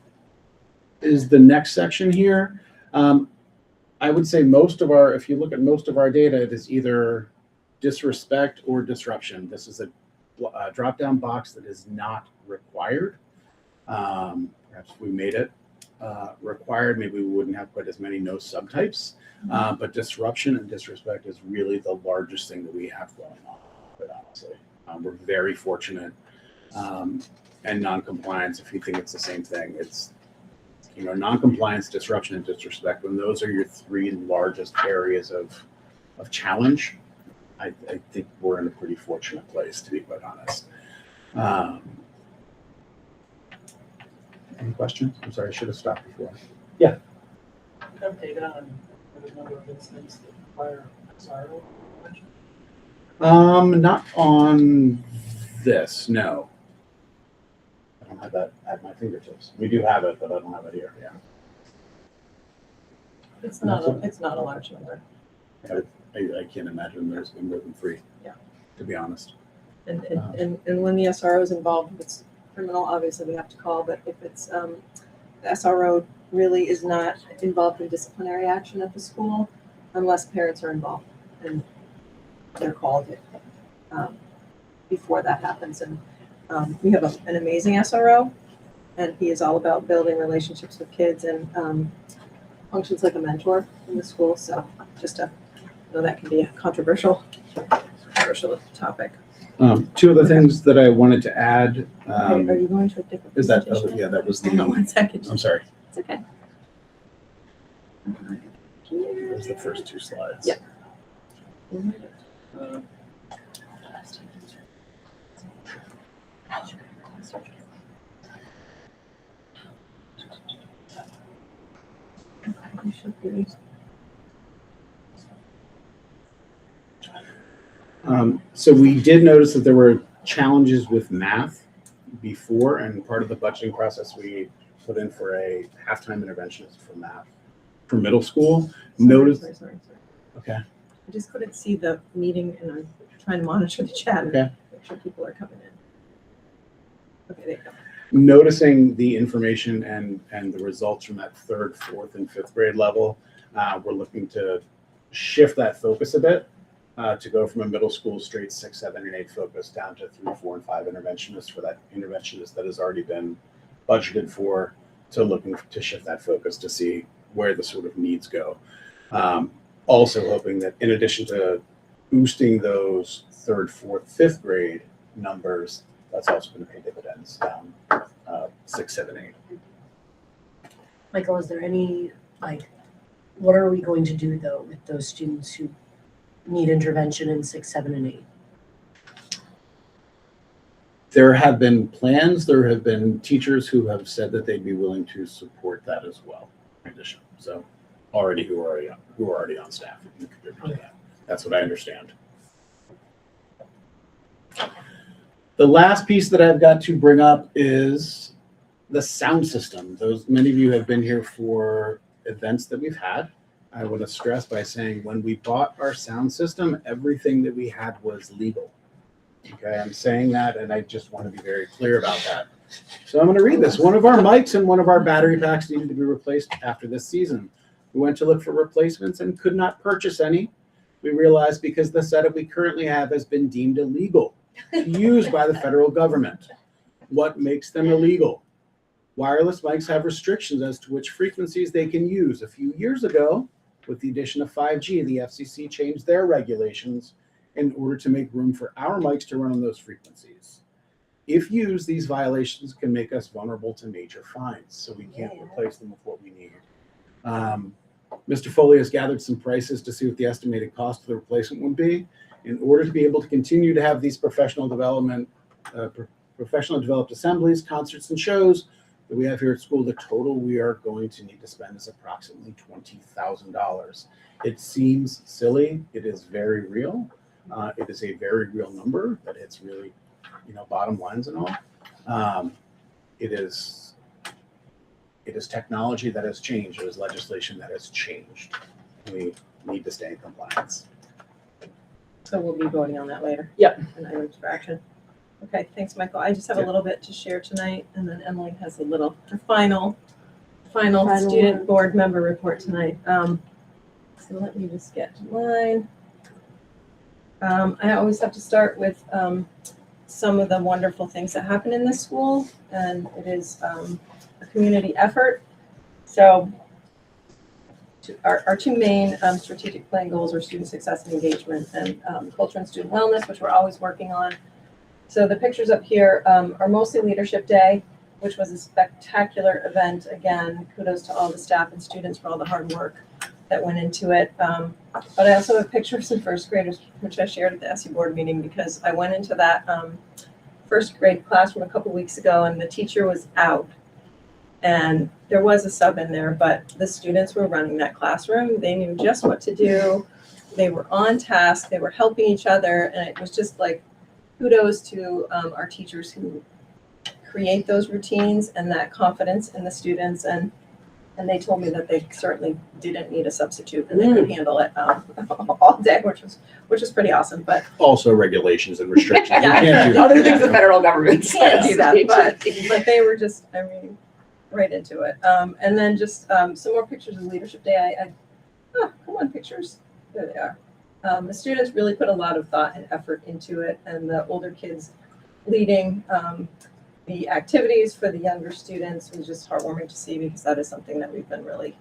is the next section here. I would say if you look at most of our data, it is either disrespect or disruption. This is a drop-down box that is not required. Perhaps if we made it required, maybe we wouldn't have quite as many no subtypes. But disruption and disrespect is really the largest thing that we have going on, quite honestly. We're very fortunate. And non-compliance, if you think it's the same thing, it's non-compliance, disruption, and disrespect. When those are your three largest areas of challenge, I think we're in a pretty fortunate place, to be quite honest. Any questions? I'm sorry, I should have stopped before. Yeah. Do you have data on the number of incidents that require SRO? Not on this, no. I don't have that at my fingertips. We do have it, but I don't have it here. Yeah. It's not a large number. I can't imagine there's been more than 3. Yeah. To be honest. And when the SRO is involved, if it's criminal, obviously we have to call, but if it's, the SRO really is not involved in disciplinary action at the school unless parents are involved and they're called before that happens. And we have an amazing SRO, and he is all about building relationships with kids and functions like a mentor in the school. So just to know that can be a controversial topic. 2 other things that I wanted to add. Are you going to a different Is that? presentation? Yeah, that was the. Hang on 1 second. I'm sorry. It's okay. There's the first 2 slides. Yeah. So we did notice that there were challenges with math before, and part of the budgeting process we put in for a halftime interventionist for math for middle school. Sorry. Okay. I just couldn't see the meeting, and I'm trying to monitor the chat. Okay. And make sure people are coming in. Okay, there you go. Noticing the information and the results from that 3rd, 4th, and 5th grade level, we're looking to shift that focus a bit to go from a middle school straight 6, 7, and 8 focus down to 3, 4, and 5 interventionists for that interventionist that has already been budgeted for, to looking to shift that focus to see where the sort of needs go. Also hoping that in addition to boosting those 3rd, 4th, 5th grade numbers, that's also going to pay dividends down 6, 7, 8. Michael, is there any, what are we going to do though with those students who need intervention in 6, 7, and 8? There have been plans. There have been teachers who have said that they'd be willing to support that as well. In addition, so who are already on staff and contribute to that. That's what I understand. The last piece that I've got to bring up is the sound system. Many of you have been here for events that we've had. I want to stress by saying when we bought our sound system, everything that we had was legal. Okay, I'm saying that, and I just want to be very clear about that. So I'm going to read this. One of our mics and one of our battery packs needed to be replaced after this season. We went to look for replacements and could not purchase any. We realized because the setup we currently have has been deemed illegal to use by the federal government. What makes them illegal? Wireless mics have restrictions as to which frequencies they can use. A few years ago, with the addition of 5G, the FCC changed their regulations in order to make room for our mics to run on those frequencies. If used, these violations can make us vulnerable to major fines, so we can't replace them with what we need. Mr. Foley has gathered some prices to see what the estimated cost of the replacement would be. In order to be able to continue to have these professionally developed assemblies, concerts, and shows that we have here at school, the total we are going to need to spend is approximately $20,000. It seems silly. It is very real. It is a very real number, but it's really, bottom lines and all. It is technology that has changed. It is legislation that has changed. We need to stay in compliance. So we'll be voting on that later. Yep. And items for action. Okay, thanks, Michael. I just have a little bit to share tonight, and then Emily has a final student board member report tonight. So let me just get to mine. I always have to start with some of the wonderful things that happen in this school, and it is a community effort. So our two main strategic plan goals are student success and engagement, and culture and student wellness, which we're always working on. So the pictures up here are mostly Leadership Day, which was a spectacular event. Again, kudos to all the staff and students for all the hard work that went into it. But I also have pictures of first graders, which I shared at the SU board meeting, because I went into that first grade classroom a couple weeks ago, and the teacher was out. And there was a sub in there, but the students were running that classroom. They knew just what to do. They were on task. They were helping each other. And it was just like, kudos to our teachers who create those routines and that confidence in the students. And they told me that they certainly didn't need a substitute and they could handle it all day, which was pretty awesome. But Also regulations and restrictions. Yeah. You can't do that. Other things the federal government can't do that, says. but they were just, right into it. And then just some more pictures of Leadership Day. Come on, pictures. There they are. The students really put a lot of thought and effort into it, and the older kids leading the activities for the younger students was just heartwarming to see, because that is something that we've been really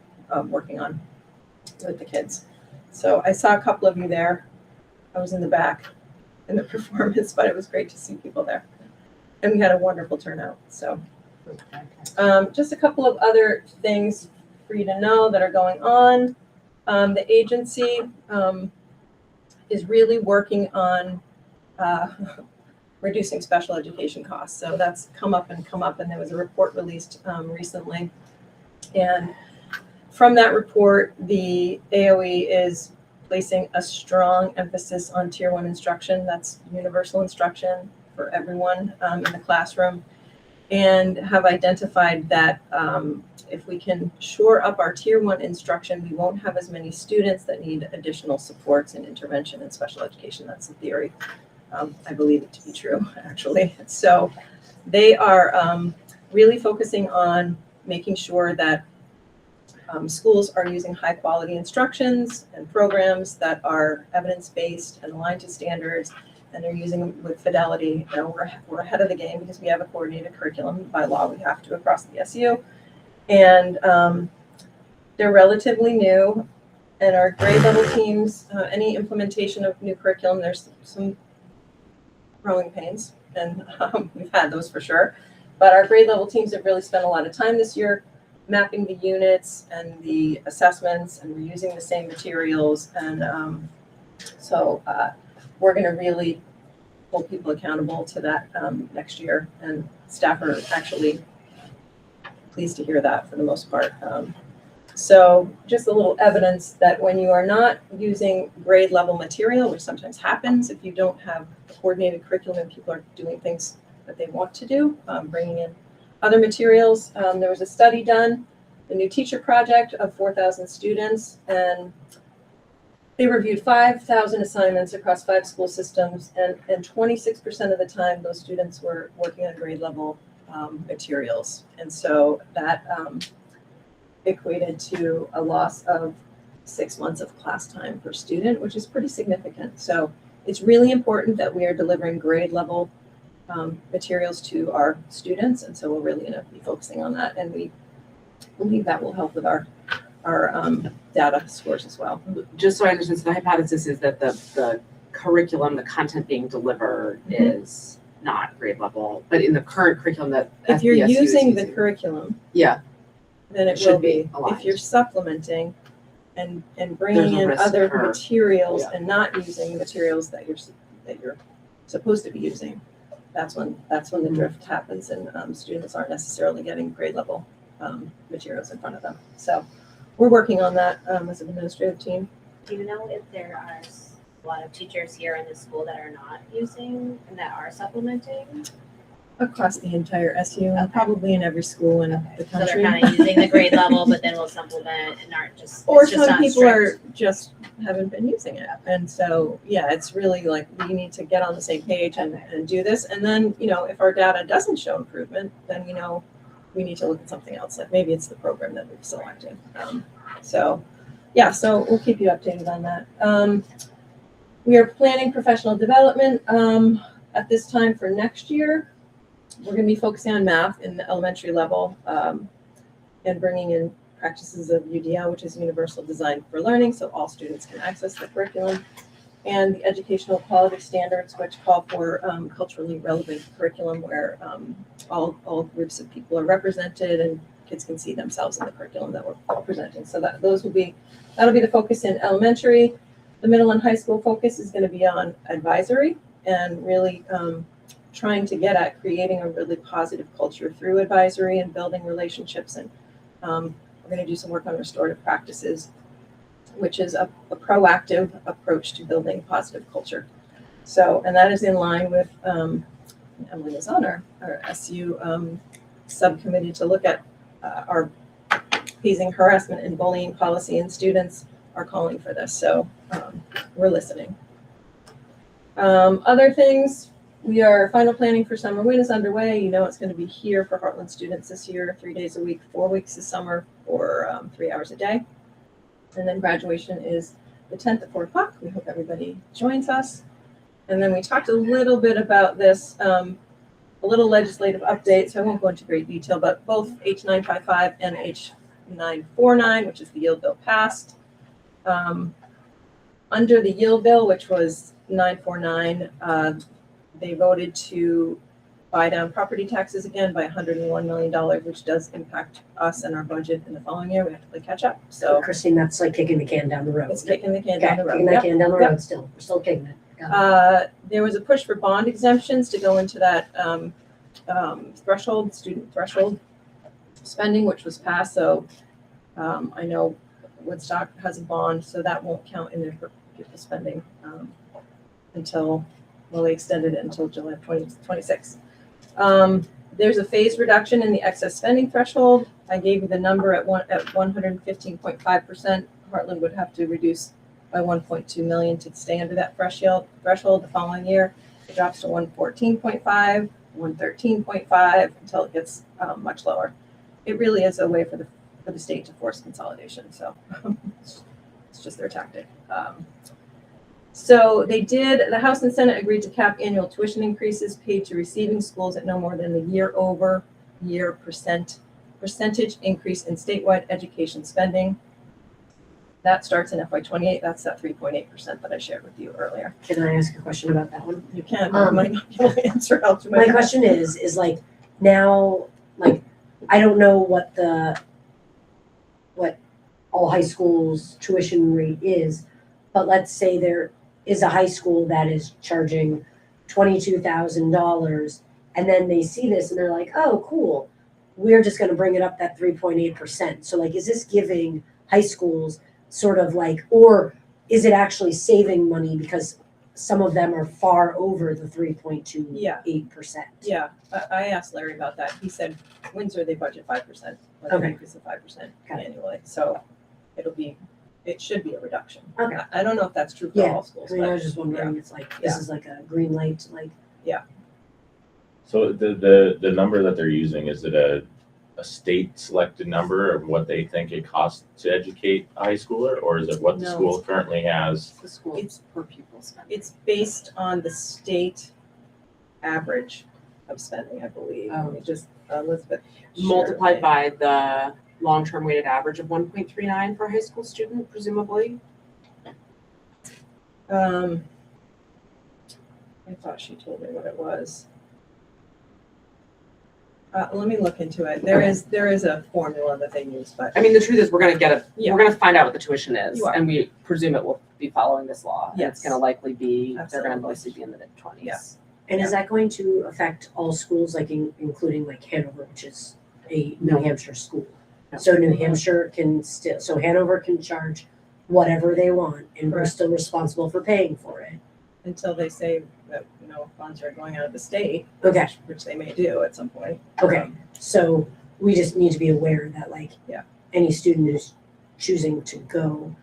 working on with the kids. So I saw a couple of you there. I was in the back in the performance, but it was great to see people there. And we had a wonderful turnout. So just a couple of other things for you to know that are going on. The agency is really working on reducing special education costs. So that's come up, and there was a report released recently. And from that report, the AOE is placing a strong emphasis on Tier 1 instruction. That's universal instruction for everyone in the classroom, and have identified that if we can shore up our Tier 1 instruction, we won't have as many students that need additional supports and intervention in special education. That's the theory. I believe it to be true, actually. So they are really focusing on making sure that schools are using high quality instructions and programs that are evidence-based and aligned to standards, and they're using them with fidelity. We're ahead of the game because we have a coordinated curriculum. By law, we have to across the SU. And they're relatively new, and our grade level teams, any implementation of new curriculum, there's some growing pains, and we've had those for sure. But our grade level teams have really spent a lot of time this year mapping the units and the assessments, and we're using the same materials. And so we're going to really hold people accountable to that next year. And staff are actually pleased to hear that for the most part. So just a little evidence that when you are not using grade level material, which sometimes happens if you don't have a coordinated curriculum and people are doing things that they want to do, bringing in other materials. There was a study done, the New Teacher Project of 4,000 students, and they reviewed 5,000 assignments across 5 school systems, and 26% of the time those students were working on grade level materials. And so that equated to a loss of 6 months of class time per student, which is pretty significant. So it's really important that we are delivering grade level materials to our students, and so we're really going to be focusing on that, and we believe that will help with our data scores as well. Just so I understand, so the hypothesis is that the curriculum, the content being delivered is not grade level, but in the current curriculum that If you're FBSU is using the curriculum, yeah, then it should will be be. aligned. If you're supplementing and There's bringing a in risk other for- materials yeah. and not using materials that you're supposed to be using, that's when the drift happens, and students aren't necessarily getting grade level materials in front of them. So we're working on that as an administrative team. Do you know if there are a lot of teachers here in the school that are not using and that are supplementing? Across the entire SU, and Okay. probably in every school in the So they're country. kind of using the grade level, but then will supplement and aren't just. Or it's just some not people strict. are just haven't been using it. And so, yeah, it's really like we need to get on the same page and do this. And then, if our data doesn't show improvement, then we need to look at something else. Like maybe it's the program that we've selected. So we'll keep you updated on that. We are planning professional development at this time for next year. We're going to be focusing on math in the elementary level and bringing in practices of UDL, which is Universal Design for Learning, so all students can access the curriculum, and the educational quality standards, which call for culturally relevant curriculum where all groups of people are represented and kids can see themselves in the curriculum that we're presenting. So that'll be the focus in elementary. The middle and high school focus is going to be on advisory and really trying to get at creating a really positive culture through advisory and building relationships. And we're going to do some work on restorative practices, which is a proactive approach to building positive culture. So, and that is in line with, Emily was on our SU subcommittee to look at our hazing, harassment, and bullying policy, and students are calling for this. So we're listening. Other things, we are final planning for summer wind is underway. It's going to be here for Hartland students this year, 3 days a week, 4 weeks this summer for 3 hours a day. And then graduation is the 10th at 4 o'clock. We hope everybody joins us. And then we talked a little bit about this, a little legislative update. So I won't go into great detail, but both H955 and H949, which is the yield bill, passed. Under the yield bill, which was 949, they voted to buy down property taxes again by $101 million, which does impact us and our budget in the following year. We have to play catch up. So Christine, that's like kicking the can down the road. it's kicking the can Okay, down the road. kicking that Yep. can down the Yep. road still. We're still kicking it. Got it. There was a push for bond exemptions to go into that student threshold spending, which was passed. So I know Woodstock has a bond, so that won't count in their pupil spending they extended it until July 2026. There's a phased reduction in the excess spending threshold. I gave you the number at 115.5%. Heartland would have to reduce by 1.2 million to stay under that threshold. The following year, it drops to 114.5, 113.5 until it gets much lower. It really is a way for the state to force consolidation. So it's just their tactic. So the House and Senate agreed to cap annual tuition increases paid to receiving schools at no more than the year-over-year percentage increase in statewide education spending. That starts in FY28. That's that 3.8% that I shared with you earlier. Can I ask a question about that one? You can, but I might not be able to answer out to My question is like now, like I don't know what all high schools tuition rate is, but let's say there is a high school that is charging $22,000 and then they see this and they're like, oh, cool. we're just gonna bring it up that 3.8%. So like, is this giving high schools sort of like, or is it actually saving money because some of them are far over the 3.28%? Yeah, I asked Larry about that. He said Windsor, they budget 5%, like Okay. an increase of 5% Got it. annually. So it should be a reduction. Okay. I don't know if that's true for Yeah. all schools, I mean, I but was just wondering, it's like, this is like a green light, like, So the number that they're using, is it a state selected number of what they think it costs to educate a high schooler, or is it what the No. school currently has? The school It's- per pupil spending. it's based on the state average of spending, I believe. Let me just, Elizabeth. share Multiplied it. by the long-term weighted average of 1.39 for a high school student, presumably. I thought she told me what it was. Let me look into it. There is a formula that they use, but I mean, the truth is, we're gonna Yeah. we're gonna find out what the tuition is, You are. and we presume it will be following this law. And it's Yes. gonna likely be, they're Absolutely. gonna mostly be in the mid-20s. Yeah. and is that going to affect all schools, like including like Hanover, which is a New Hampshire school? No. So New Hampshire can still, so Hanover can charge whatever they want, and we're Correct. still responsible for paying for it. until they say that, funds are going out of the state, Okay, which they may do at some point. okay, so we just need to be aware that like, Yeah. any student who's choosing to go,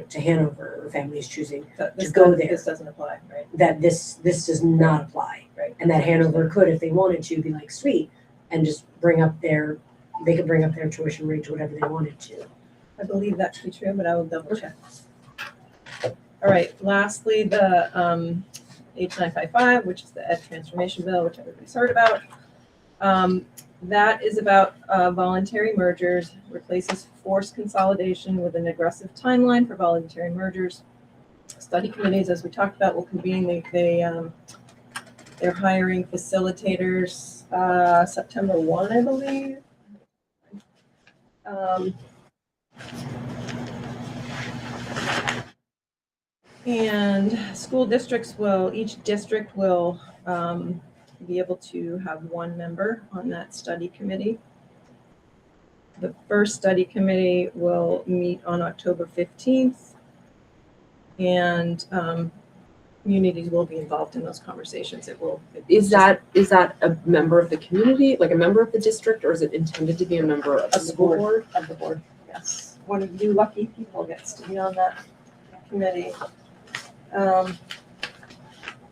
to Hanover, or family is choosing But to go there. This doesn't apply, right? that this does not apply. Right. And that Hanover could, if they wanted to, be like, sweet, and just they could bring up their tuition rate to whatever they wanted to. I believe that to be true, but I will double check. All right, lastly, the H955, which is the Ed Transformation Bill, which everybody's heard about. That is about voluntary mergers, replaces forced consolidation with an aggressive timeline for voluntary mergers. Study committees, as we talked about, will convene. They're hiring facilitators September 1, I believe. And each district will be able to have one member on that study committee. The first study committee will meet on October 15th. And communities will be involved in those conversations. Is that a member of the community, like a member of the district, or is it intended to be a member of the school board? Of the board, yes. One of you lucky people gets to be on that committee.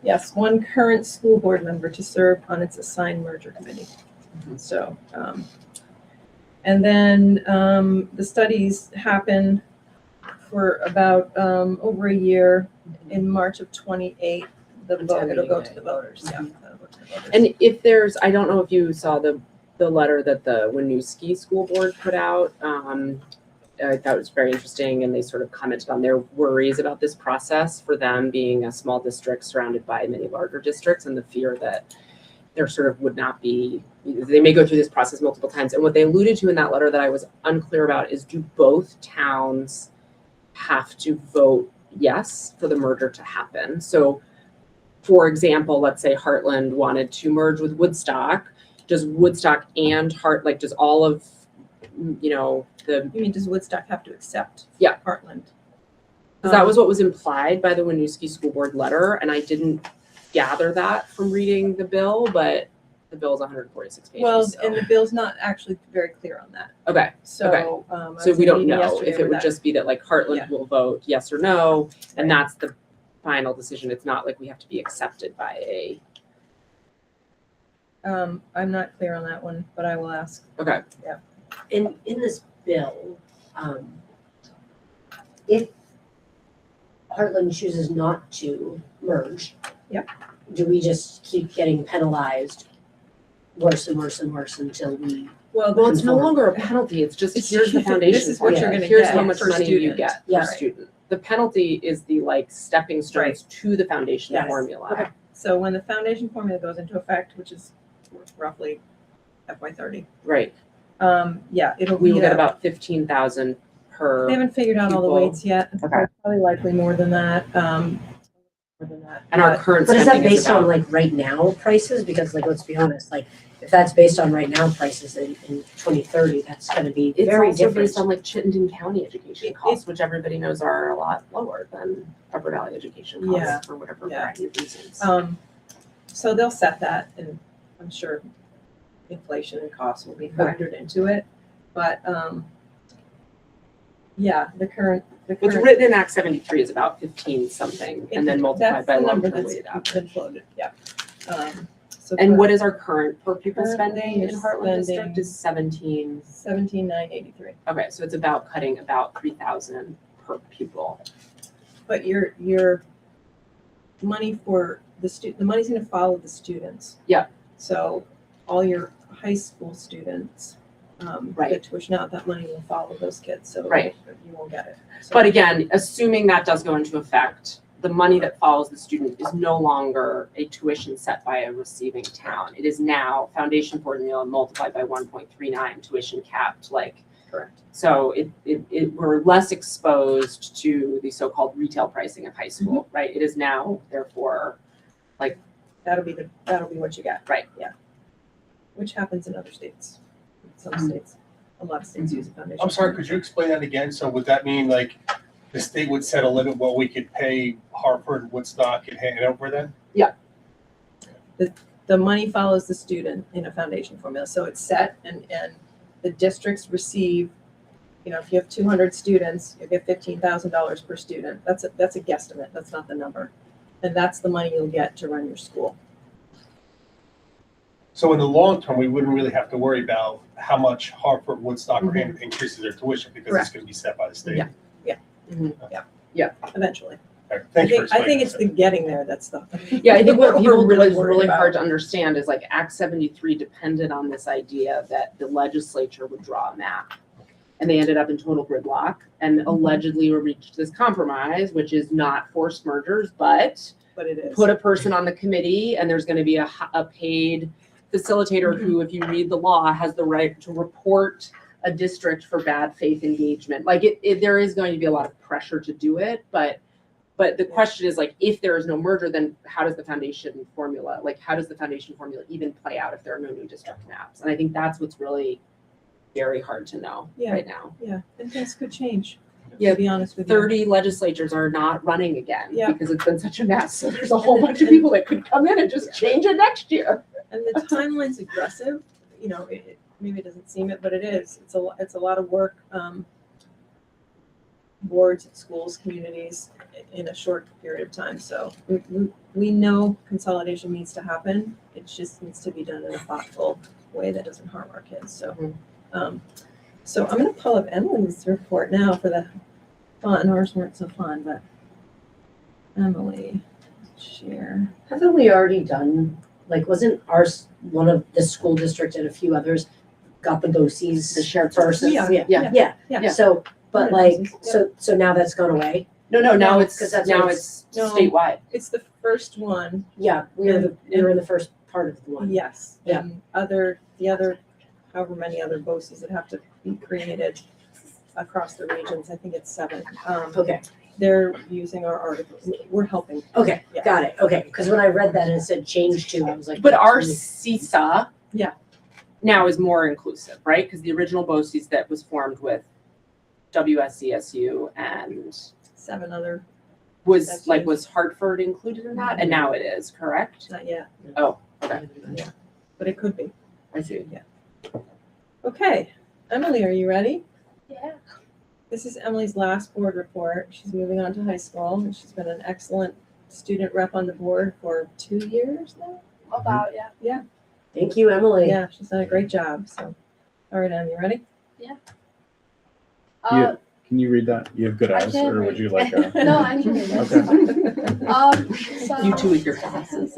Yes, one current school board member to serve on its assigned merger committee. So, and then the studies happen for about over a year. In March of 28, it'll go to the voters. Yeah, that'll go to the voters. And if there's, I don't know if you saw the letter that the Winooski School Board put out. I thought it was very interesting, and they sort of commented on their worries about this process for them being a small district surrounded by many larger districts, and the fear that there sort of would not be, they may go through this process multiple times. And what they alluded to in that letter that I was unclear about is, do both towns have to vote yes for the merger to happen? So, for example, let's say Hartland wanted to merge with Woodstock. Does Woodstock and does all of, You mean, does Woodstock have to accept? Yeah. Hartland. Because that was what was implied by the Winooski School Board letter, and I didn't gather that from reading the bill, but the bill is 146 pages. Well, so. and the bill's not actually very clear on that. Okay. So, I So was we in a don't meeting know yesterday if it where would that- just be that like Hartland Yeah. will vote yes or no, and Right. that's the final decision. It's not like we have to be accepted by a. I'm not clear on that one, but I will ask. Okay. In this bill, if Heartland chooses not to merge. Yep. Do we just keep getting penalized worse and worse and worse until we? Well, it's no conform? longer a penalty. It's just, It's here's the this foundation. is what you're formula. gonna Here's get how much per money you student. get Yeah. per student. The penalty is the stepping stones to the foundation Yes. formula. Okay. So when the foundation formula goes into effect, which is roughly FY30, Right. it'll We be will get about 15,000 per. They haven't figured out all the people. weights yet. Okay. Probably likely more than that. And our But- current But is that spending is based on about. right now prices? Because let's be honest, if that's based on right now prices in 2030, that's gonna be It's very also different. based on like Chittenden County education costs, which everybody knows are a lot lower than Upper Valley education costs Yeah. for whatever Yeah. variety of reasons. So they'll set that, and I'm sure inflation and costs will be factored into it. But, yeah, What's written in Act 73 is about 15 something, and then multiplied by that's the lump number and that's weighted average. been floated, yeah. So And for what is our current per pupil Currently spending in is Heartland District spending is 17. 17,983. Okay, so it's about cutting about 3,000 per pupil. But your money for the money's gonna follow the students. Yeah. So all your high school students, Right. the tuition out, that money will follow those kids, so Right. you won't get it. So- But again, assuming that does go into effect, the money that follows the student is no longer a tuition set by a receiving town. It is now foundation formula multiplied by 1.39 tuition capped, like. Correct. So we're less exposed to the so-called retail pricing of high school, right? It is now therefore, That'll be what you get. Right. Yeah. Which happens in other states. Some states, a lot of states use a foundation. I'm sorry, could you explain that again? So would that mean like the state would set a limit what we could pay Hartford, Woodstock, and Hanover then? The money follows the student in a foundation formula, so it's set and the districts receive, if you have 200 students, you get $15,000 per student. That's a guesstimate, that's not the number. And that's the money you'll get to run your school. So in the long term, we wouldn't really have to worry about how much Hartford, Woodstock, or Hanover increases their tuition because it's going to be set by the state. Yeah. Eventually. All right, thank you for I explaining think it's that. the getting there that's the. yeah, I think what people we're really, worried really about. hard to understand is like Act 73 depended on this idea that the legislature would draw a map. And they ended up in total gridlock and allegedly reached this compromise, which is not forced mergers, but But it is. put a person on the committee and there's going to be a paid facilitator who, if you read the law, has the right to report a district for bad faith engagement. Like there is going to be a lot of pressure to do it, but the question is like, if there is no merger, then how does the foundation formula even play out if there are no new district maps? And I think that's what's really very hard to know right now. Yeah, and things could change. Yeah, To be honest with you. 30 legislatures are not running again Yeah. because it's been such a mess. So there's a whole bunch of people that could come in and just change it next year. And the timeline's aggressive, maybe it doesn't seem it, but it is. It's a lot of work. Boards, schools, communities in a short period of time. So we know consolidation needs to happen. It just needs to be done in a thoughtful way that doesn't harm our kids. So, so I'm going to pull up Emily's report now for the fun. Ours weren't so fun, but Emily, share. Haven't we already done, like, wasn't ours, one of the school district and a few others got the BOCES? The shared first? services. Yeah. Yeah. So, but Yeah. like, so now that's gone away? No, now No, it's 'cause that's what it's- No. statewide. It's the first one. Yeah, we were in the first part of the one. Yes. Yeah. And the other, however many other BOCES that have to be created across the regions, I think it's 7. Okay, They're using our articles. We're helping. okay, Yeah. got it, okay, because when I read that and it said change to, I was like. But our CISA Yeah. now is more inclusive, right? Because the original BOCES that was formed with WSCSU and 7 other, was Hartford included in that? And now it is, correct? not yet, Oh, okay. but it could be. I see. Okay, Emily, are you ready? Yeah. This is Emily's last board report. She's moving on to high school, and she's been an excellent student rep on the board for 2 years now. About, yeah. Thank you, Emily. Yeah, she's done a great job, so. All right, Em, you ready? Yeah. Can you read that? You have good I eyes, can or would read. you like a? No, I can read this. So, You two with your glasses.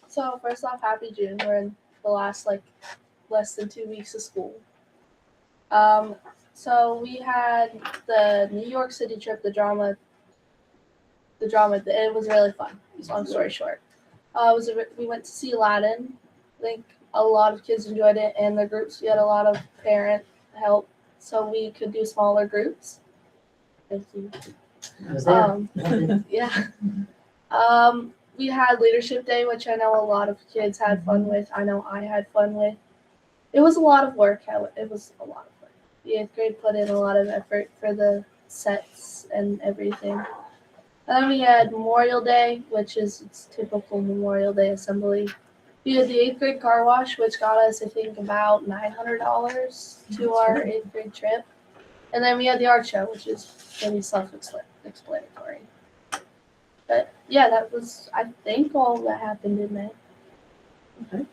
So first off, happy June. We're in the last less than 2 weeks of school. So we had the New York City trip, the drama. It was really fun. Long story short, we went to see Aladdin. I think a lot of kids enjoyed it, and the groups we had a lot of parent help, so we could do smaller groups. Thank you. I was there. Yeah. we had leadership day, which I know a lot of kids had fun with. I know I had fun with. It was a lot of work. It was a lot of work. The 8th grade put in a lot of effort for the sets and everything. And then we had Memorial Day, which is its typical Memorial Day assembly. We had the 8th grade car wash, which got us, I think, about $900 to our 8th grade trip. And then we had the art show, which is pretty self-explanatory. But yeah, that was, I think, all that happened in May. Okay.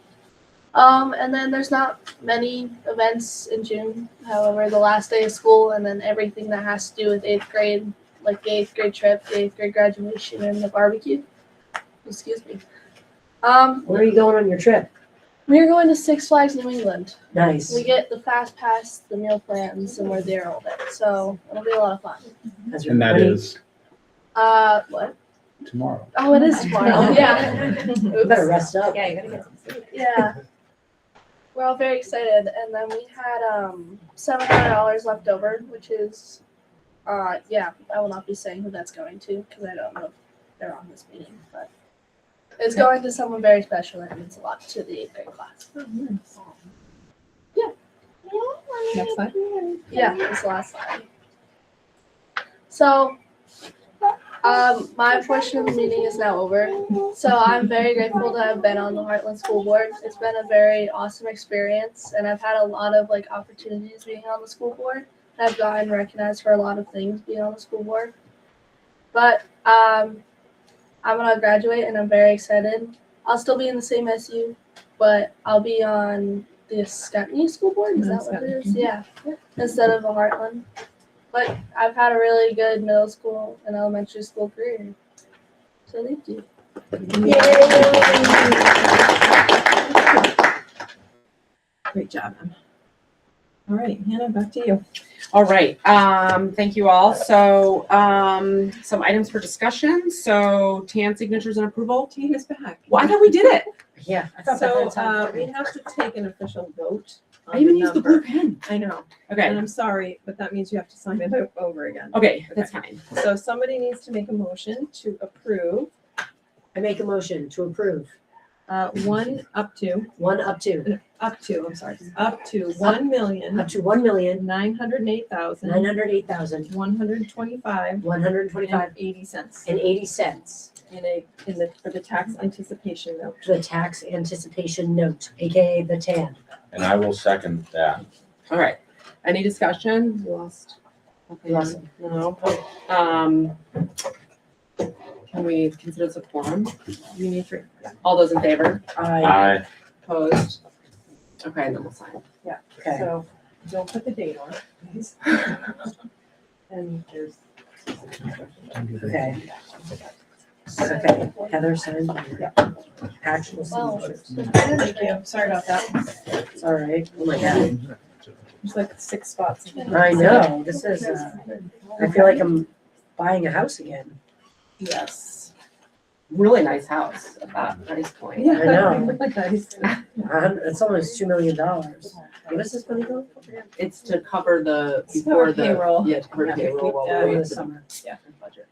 And then there's not many events in June. However, the last day of school and then everything that has to do with 8th grade, like the 8th grade trip, the 8th grade graduation, and the barbecue. Excuse me. Where are you going on your trip? We're going to Six Flags New England. Nice. We get the fast pass, the meal plans, and we're there all day. So it'll be a lot of fun. And that is What? tomorrow. Oh, it is tomorrow. Yeah. You better rest up. Yeah, you gotta get some sleep. Yeah. We're all very excited. And then we had $700 left over, which is, yeah, I will not be saying who that's going to because I don't know if they're on this meeting, but it's going to someone very special and it means a lot to the 8th grade class. Yeah. Next slide. Yeah, this last slide. So, my portion of the meeting is now over. So I'm very grateful to have been on the Hartland School Board. It's been a very awesome experience, and I've had a lot of opportunities being on the school board. I've gotten recognized for a lot of things being on the school board. But I'm gonna graduate, and I'm very excited. I'll still be in the same SU, but I'll be on the Scutney School Board. Is that what it is? Yeah, instead of the Hartland. But I've had a really good middle school and elementary school career. So thank you. Great job, Em. All right, Hannah, back to you. All right, thank you all. So, some items for discussion. So TAN signatures and approval. Team is back. Well, I thought we did it. Yeah. I thought So, that had we have to take an official vote. I even used the blue pen. I know, and Okay, I'm sorry, but that means you have to sign it over again. okay, that's fine. So somebody needs to make a motion to approve, I make a motion to approve. one up to, I'm sorry, up to 1,000,000 up to 1,908,125 $908,125 and 80 cents and 80 cents for the tax anticipation note. to the tax anticipation note, aka the TAN. And I will second that. All right. Any discussion? You lost. Okay, Lost. no. Can we consider this a quorum? You need 3. All those in favor? Aye. Opposed? Okay, and then we'll sign. Okay. So don't put the date on, please. And there's. Okay. Okay, Heather signed. Actual signatures. Thank you, sorry about that. It's all right. Oh my God. There's like 6 spots. I know, this is, I feel like I'm buying a house again. Yes. Really nice house at that price point. Yeah, I know. really nice. It's almost $2 million. What is this money go for? It's to cover the, It's before for the. payroll. Yeah, to cover payroll while Yeah, we're In waiting the for the summer. Yeah. budget.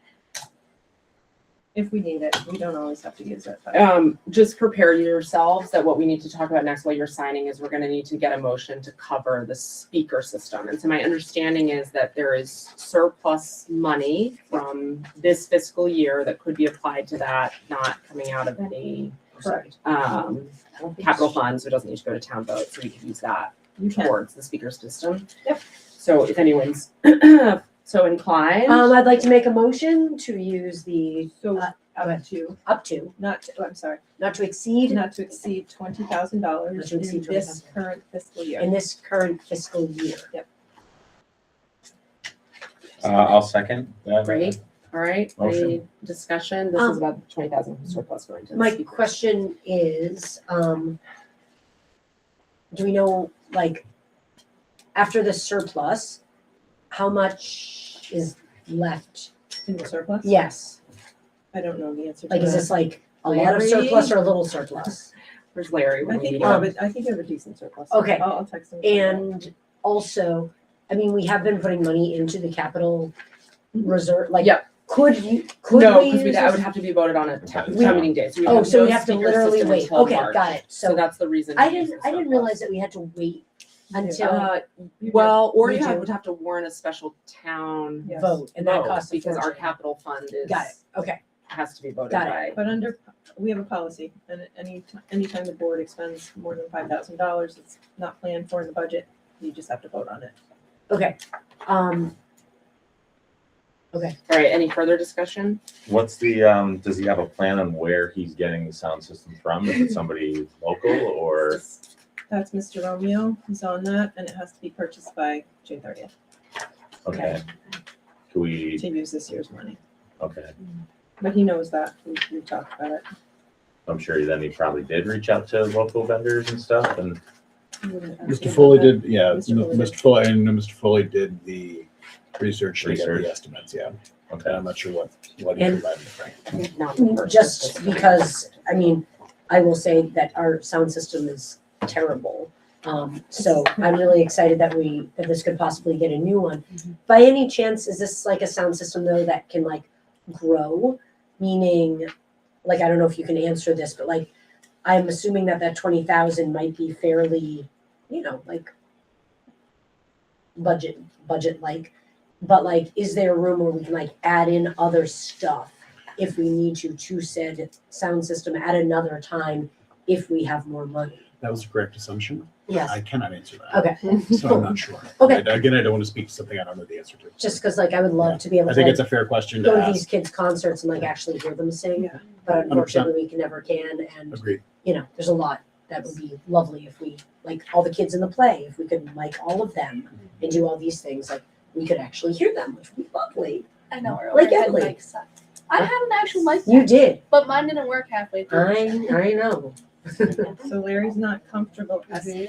If we need it, we don't always have to use it. But Just prepare yourselves that what we need to talk about next while you're signing is we're gonna need to get a motion to cover the speaker system. And so my understanding is that there is surplus money from this fiscal year that could be applied to that, not coming out of any correct. capital funds, so it doesn't need to go to town vote, so we could use that You can. towards the speaker system. Yep. So if anyone's so inclined. I'd like to make a motion to use the So go ahead. up to, not to, I'm sorry, not to exceed not to exceed $20,000 Not to in exceed this $20,000. current fiscal year. in this current fiscal year. I'll second that. Great. All right, any Motion. discussion? This is about 20,000 surplus going to. the My speakers. question is, do we know, like, after the surplus, how much is left? In the surplus? Yes, I don't know the answer to like, is that. this like a lot of Larry? surplus or a little surplus? Where's Larry? I when we think need you him? have I think you have a decent surplus. Okay. I'll text him. And also, I mean, we have been putting money into the capital reserve, like, Yep. Could No, we because use that would this? have to be voted on at town We- meeting day. So we Oh, so no we have to speaker literally system wait. until Okay, March. got it. So So that's the reason. I to use didn't the realize surplus. that we had to wait until Well, or We you do. would have to warn a special town Yes. vote, and that vote costs a because our fortune. capital fund is Got it. Okay, has to be voted Got it. by. But we have a policy, and anytime the board expends more than $5,000, it's not planned for in the budget, you just have to vote on it. okay. All right, any further discussion? What's the, does he have a plan on where he's getting the sound system from? Is it somebody local or? That's Mr. Romeo, who's on that, and it has to be purchased by June 30th Okay. Can we, to use this year's money. okay, But he knows that, we talked about it. I'm sure then he probably did reach out to local vendors and stuff and, Mr. Foley did, yeah, Mr. Foley did. Mr. Foley did the research to get Research. the estimates, yeah. okay. I'm not sure what he And- provided, Frank. Not the first, Just this- because, I mean, I will say that our sound system is terrible. So I'm really excited that this could possibly get a new one. By any chance, is this like a sound system though that can like grow? Meaning, like, I don't know if you can answer this, but like, I'm assuming that 20,000 might be fairly, like budget like, but like, is there room where we can like add in other stuff if we need to said sound system at another time if we have more money? That was a correct assumption. Yes. I cannot answer that. Okay. So I'm not sure. Okay. Again, I don't want to speak to something I don't know the answer to. Just because like I would love to be able I to think like, it's a fair question to go to ask. these kids' concerts and like actually hear them sing. Yeah. But unfortunately, we never can. And Agreed. there's a lot that would be lovely if we like all the kids in the play. If we could like all of them and do all these things, like we could actually hear them, which would be lovely. I know, or Like overhead Emily. mic set. I had an actual mic You set, did. but mine didn't work halfway through. I know. So Larry's not comfortable, he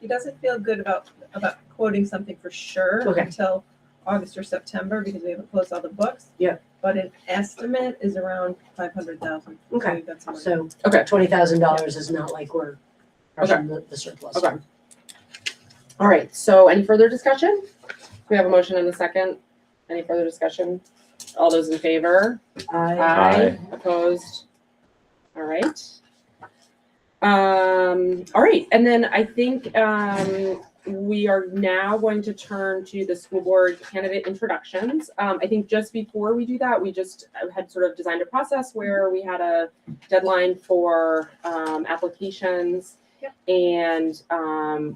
doesn't feel good about quoting something for sure Okay. until August or September because we haven't closed all the books. Yeah. But an estimate is around 500,000. Okay. That's some money. So Okay. $20,000 is not like we're Okay. rushing the surplus. Okay. All right, so any further discussion? We have a motion and a second. Any further discussion? All those in favor? Aye. Opposed? All right. All right, and then I think we are now going to turn to the school board candidate introductions. I think just before we do that, we just had sort of designed a process where we had a deadline for applications. Yep. And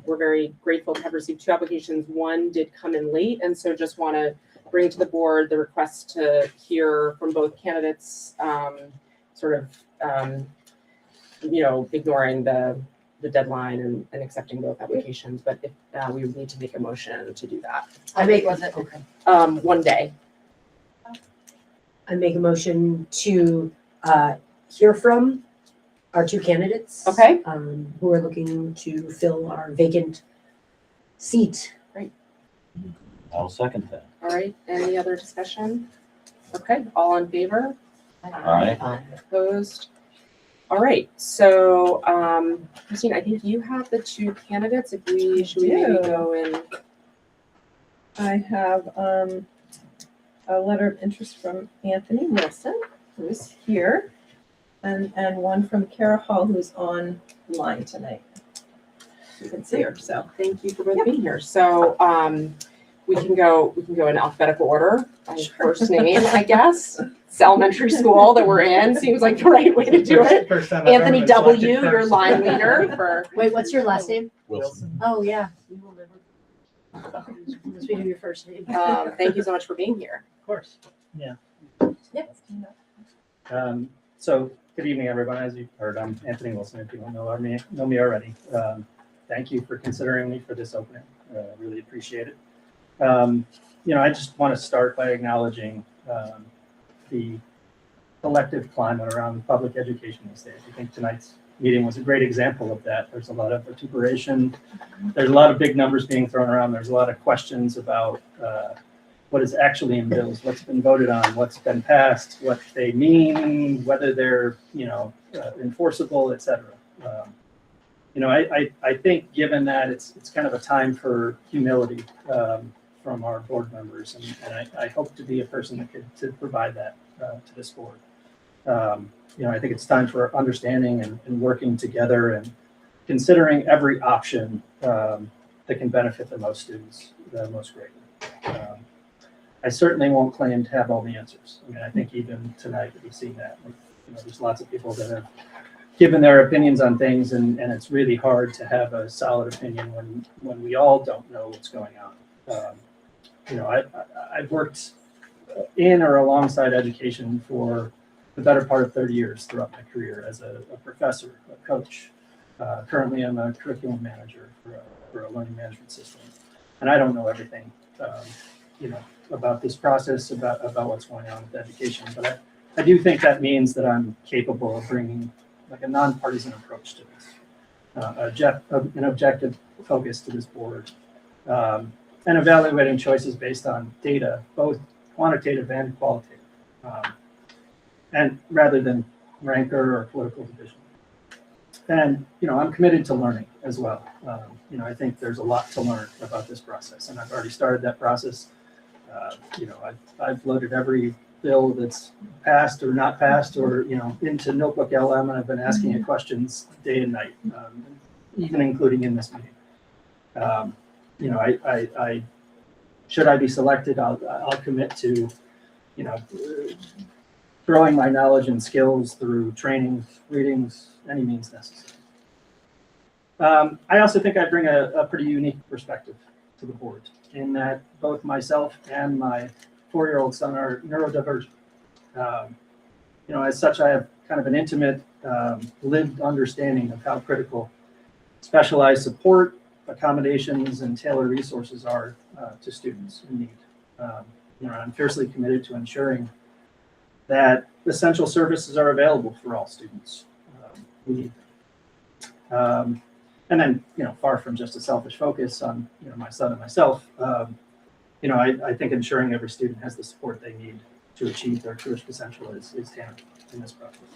we're very grateful to have received 2 applications. One did come in late, and so just want to bring to the board the request to hear from both candidates, ignoring the deadline and accepting both applications. But if we would need to make a motion to do that. I make Was it? okay. 1 day. I make a motion to hear from our 2 candidates. Okay. Who are looking to fill our vacant seat. I'll second that. All right, any other discussion? Okay, all in favor? Aye. Opposed? All right, so Christine, I think you have the 2 candidates. Should we maybe do. go in? I have a letter of interest from Anthony Wilson, who is here, and one from Kara Hall, who's online tonight. You can see her, so. Thank you for both being here. So we can go in alphabetical order by first name, I guess. It's elementary school that we're in. Seems like the right way to do it. First time I've Anthony ever been selected W., your first. line leader for. Wait, what's your last name? Wilson. Oh, yeah. You will never. Unless we do your first name. Thank you so much for being here. Of course, yeah. Yep. So, good evening, everyone. As you've heard, I'm Anthony Wilson, if you don't know me already. Thank you for considering me for this opening. Really appreciate it. I just want to start by acknowledging the collective climate around public education these days. I think tonight's meeting was a great example of that. There's a lot of vituperation. There's a lot of big numbers being thrown around. There's a lot of questions about what is actually in bills, what's been voted on, what's been passed, what they mean, whether they're enforceable, etc. I think given that it's kind of a time for humility from our board members, and I hope to be a person that could to provide that to this board. I think it's time for understanding and working together and considering every option that can benefit the most students the most greatly. I certainly won't claim to have all the answers. I mean, I think even tonight we've seen that. There's lots of people that have given their opinions on things, and it's really hard to have a solid opinion when we all don't know what's going on. I've worked in or alongside education for the better part of 30 years throughout my career as a professor, a coach. Currently, I'm a curriculum manager for a learning management system, and I don't know everything, about this process, about what's going on with education. But I do think that means that I'm capable of bringing like a nonpartisan approach to this, an objective focus to this board, and evaluating choices based on data, both quantitative and qualitative, and rather than rancor or political division. And I'm committed to learning as well. I think there's a lot to learn about this process, and I've already started that process. I've loaded every bill that's passed or not passed, or into Notebook LM, and I've been asking it questions day and night, even including in this meeting. I should I be selected, I'll commit to growing my knowledge and skills through trainings, readings, any means necessary. I also think I bring a pretty unique perspective to the board, in that both myself and my 4-year-old son are neurodivergent. As such, I have kind of an intimate, lived understanding of how critical specialized support, accommodations, and tailored resources are to students in need. I'm fiercely committed to ensuring that essential services are available for all students who need them. And then, far from just a selfish focus on my son and myself, I think ensuring every student has the support they need to achieve their truest potential is tangible in this process.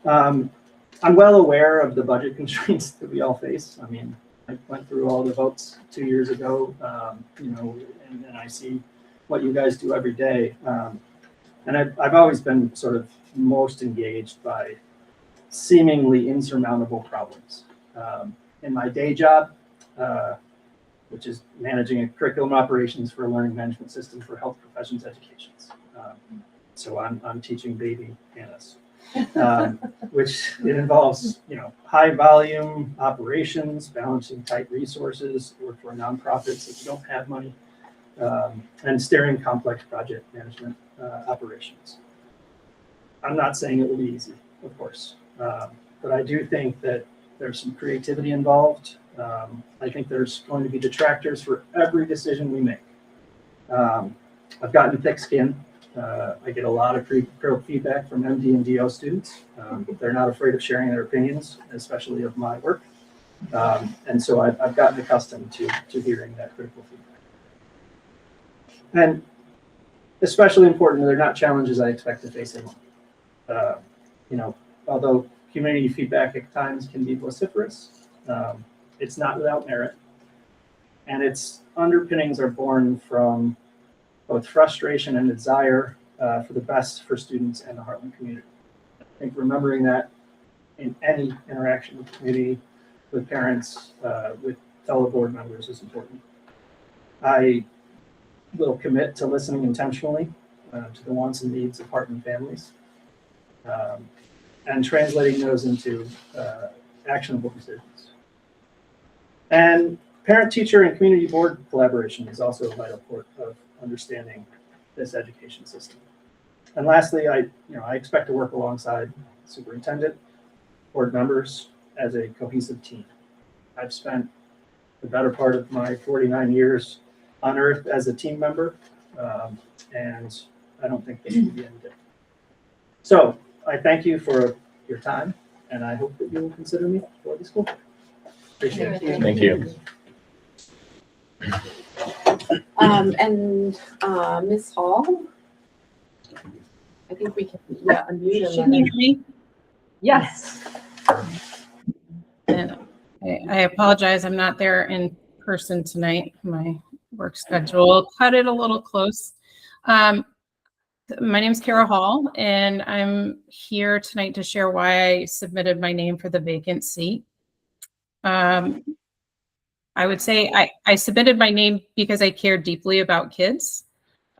I'm well aware of the budget constraints that we all face. I mean, I went through all the votes 2 years ago, and I see what you guys do every day. And I've always been sort of most engaged by seemingly insurmountable problems. In my day job, which is managing a curriculum operations for a learning management system for health professions educations. So I'm teaching baby Hannahs, which it involves, high volume operations, balancing tight resources, work for nonprofits that don't have money, and steering complex project management operations. I'm not saying it will be easy, of course, but I do think that there's some creativity involved. I think there's going to be detractors for every decision we make. I've gotten thick skin. I get a lot of critical feedback from MD and DO students. They're not afraid of sharing their opinions, especially of my work. And so I've gotten accustomed to hearing that critical feedback. And especially important, they're not challenges I expect to face in life. Although community feedback at times can be vociferous, it's not without merit. And its underpinnings are born from both frustration and desire for the best for students and the Hartland community. I think remembering that in any interaction with the community, with parents, with fellow board members is important. I will commit to listening intentionally to the wants and needs of Hartland families, and translating those into actionable decisions. And parent, teacher, and community board collaboration is also a vital part of understanding this education system. And lastly, I expect to work alongside the superintendent, board members as a cohesive team. I've spent the better part of my 49 years on earth as a team member, and I don't think this will be any different. So I thank you for your time, and I hope that you will consider me for the school board. Appreciate it. Thank you. Ms. Hall, I think we can unmute. Can you hear me? Yes. And I apologize, I'm not there in person tonight. My work schedule cut it a little close. My name is Kara Hall, and I'm here tonight to share why I submitted my name for the vacant seat. I would say I submitted my name because I care deeply about kids,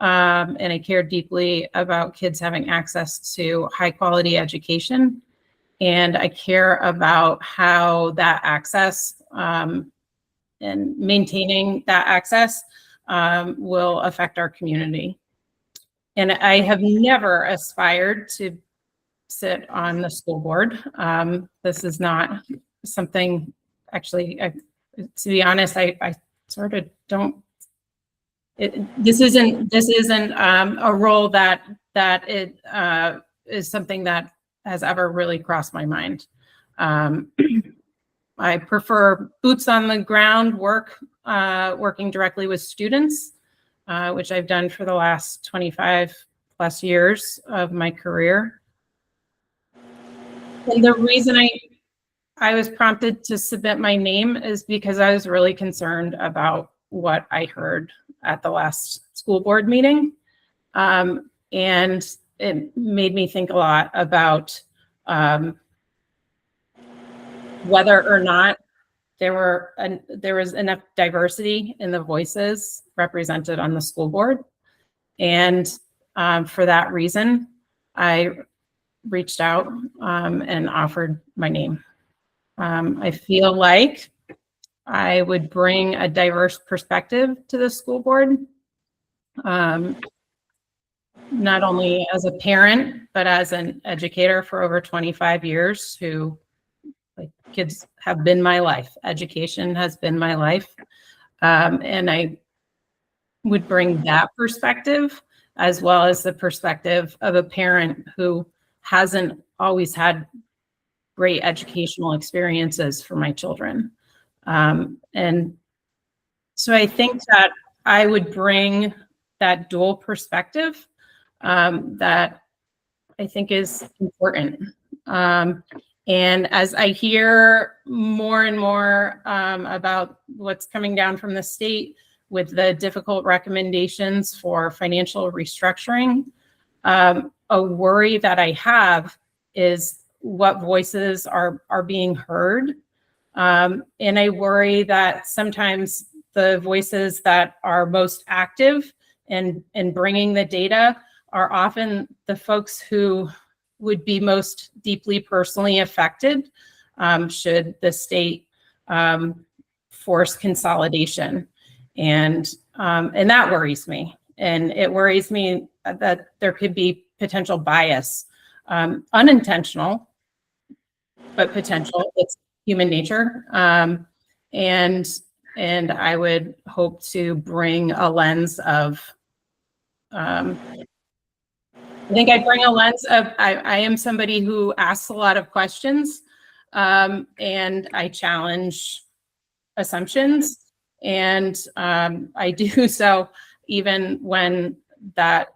and I care deeply about kids having access to high quality education. And I care about how that access and maintaining that access will affect our community. And I have never aspired to sit on the school board. This is not something, actually, to be honest, I sort of don't. This isn't a role that it is something that has ever really crossed my mind. I prefer boots on the ground work, working directly with students, which I've done for the last 25 plus years of my career. And the reason I was prompted to submit my name is because I was really concerned about what I heard at the last school board meeting. And it made me think a lot about whether or not there was enough diversity in the voices represented on the school board. And for that reason, I reached out and offered my name. I feel like I would bring a diverse perspective to the school board, not only as a parent, but as an educator for over 25 years who, like, kids have been my life. Education has been my life. And I would bring that perspective as well as the perspective of a parent who hasn't always had great educational experiences for my children. And so I think that I would bring that dual perspective that I think is important. And as I hear more and more about what's coming down from the state with the difficult recommendations for financial restructuring, a worry that I have is what voices are being heard. And I worry that sometimes the voices that are most active in bringing the data are often the folks who would be most deeply personally affected should the state force consolidation. And that worries me. And it worries me that there could be potential bias, unintentional, but potential. It's human nature. And I would hope to bring a lens of, I think I bring a lens of, I am somebody who asks a lot of questions, and I challenge assumptions. And I do so even when that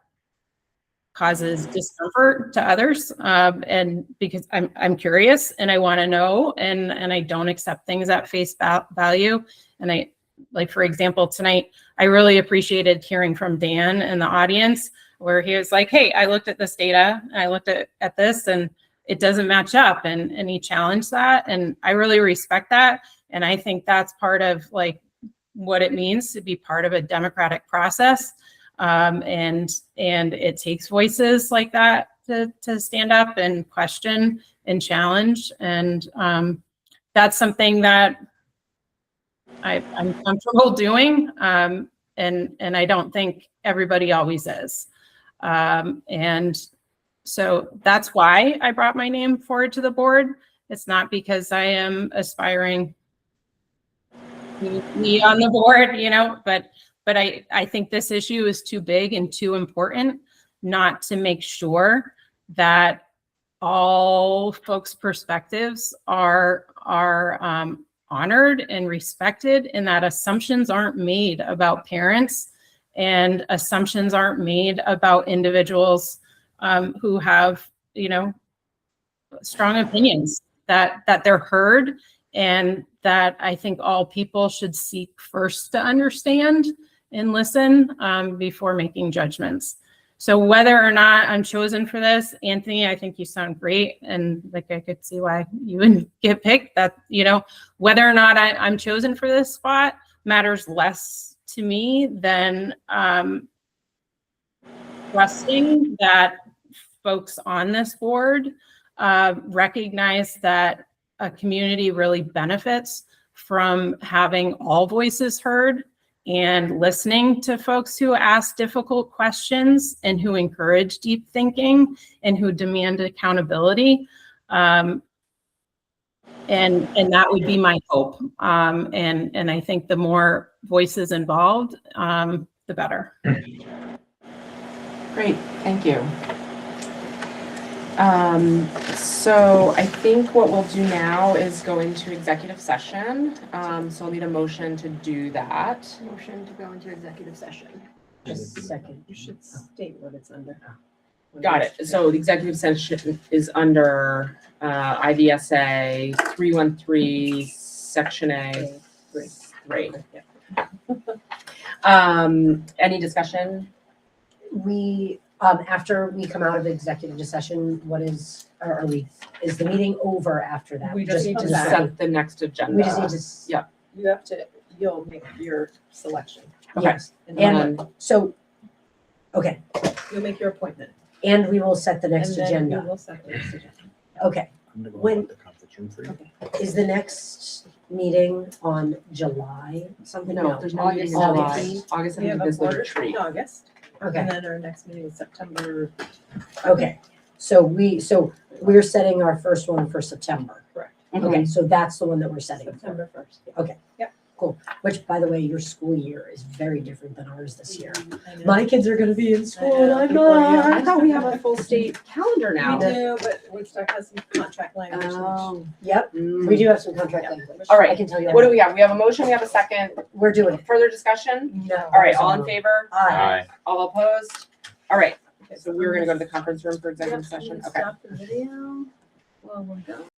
causes discomfort to others, and because I'm curious and I want to know, and I don't accept things at face value. And I, like, for example, tonight, I really appreciated hearing from Dan in the audience where he was like, hey, I looked at this data and I looked at this and it doesn't match up, and he challenged that. And I really respect that. And I think that's part of, like, what it means to be part of a democratic process. And it takes voices like that to stand up and question and challenge. And that's something that I'm comfortable doing. And I don't think everybody always is. And so that's why I brought my name forward to the board. It's not because I am aspiring to be on the board, but I think this issue is too big and too important not to make sure that all folks' perspectives are honored and respected, and that assumptions aren't made about parents and assumptions aren't made about individuals who have, strong opinions, that they're heard, and that I think all people should seek first to understand and listen before making judgments. So whether or not I'm chosen for this, Anthony, I think you sound great. And like, I could see why you would get picked. That, you know, whether or not I'm chosen for this spot matters less to me than trusting that folks on this board recognize that a community really benefits from having all voices heard and listening to folks who ask difficult questions and who encourage deep thinking and who demand accountability. And that would be my hope. And I think the more voices involved, the better. Great, thank you. So I think what we'll do now is go into executive session. So I'll need a motion to do that. Motion to go into executive session. Just a second. You should state what it's under. Got it. So the executive session is under IVSA 313, Section A, 3. Any discussion? We, after we come out of executive session, is the meeting over after that? We just need to decide. set the next agenda. We just need to. Yeah. You'll make your selection. Okay. Yes. And so, okay, You'll make your appointment. and we will set the next And then agenda. we will set the next agenda. Okay, I'm gonna go When- on the conference room for you. is the next meeting on July something? No, there's no meeting in August. July. August, I We have think, a is the board retreat. retreat in August, Okay, and then our next meeting is September. okay. So we're setting our first one for September. Correct. Okay, so that's the one that we're setting. for. September 1st. Okay. Yep. Cool. Which, by the way, your school year is very different than ours this year. I know. My kids are gonna be in school and I'm Before you. not. I thought we have a full state calendar now. We do, but Woodstock has some contract language. Oh. Yep, we do have some contract language. All right. I can tell you. What do we have? We have a motion, we have a second. We're doing it. Further discussion? No. All right, all in favor? Aye. All opposed? All right, so we're gonna go to the conference room for executive Yep, I'm session. gonna Okay. Stop the video while we're going.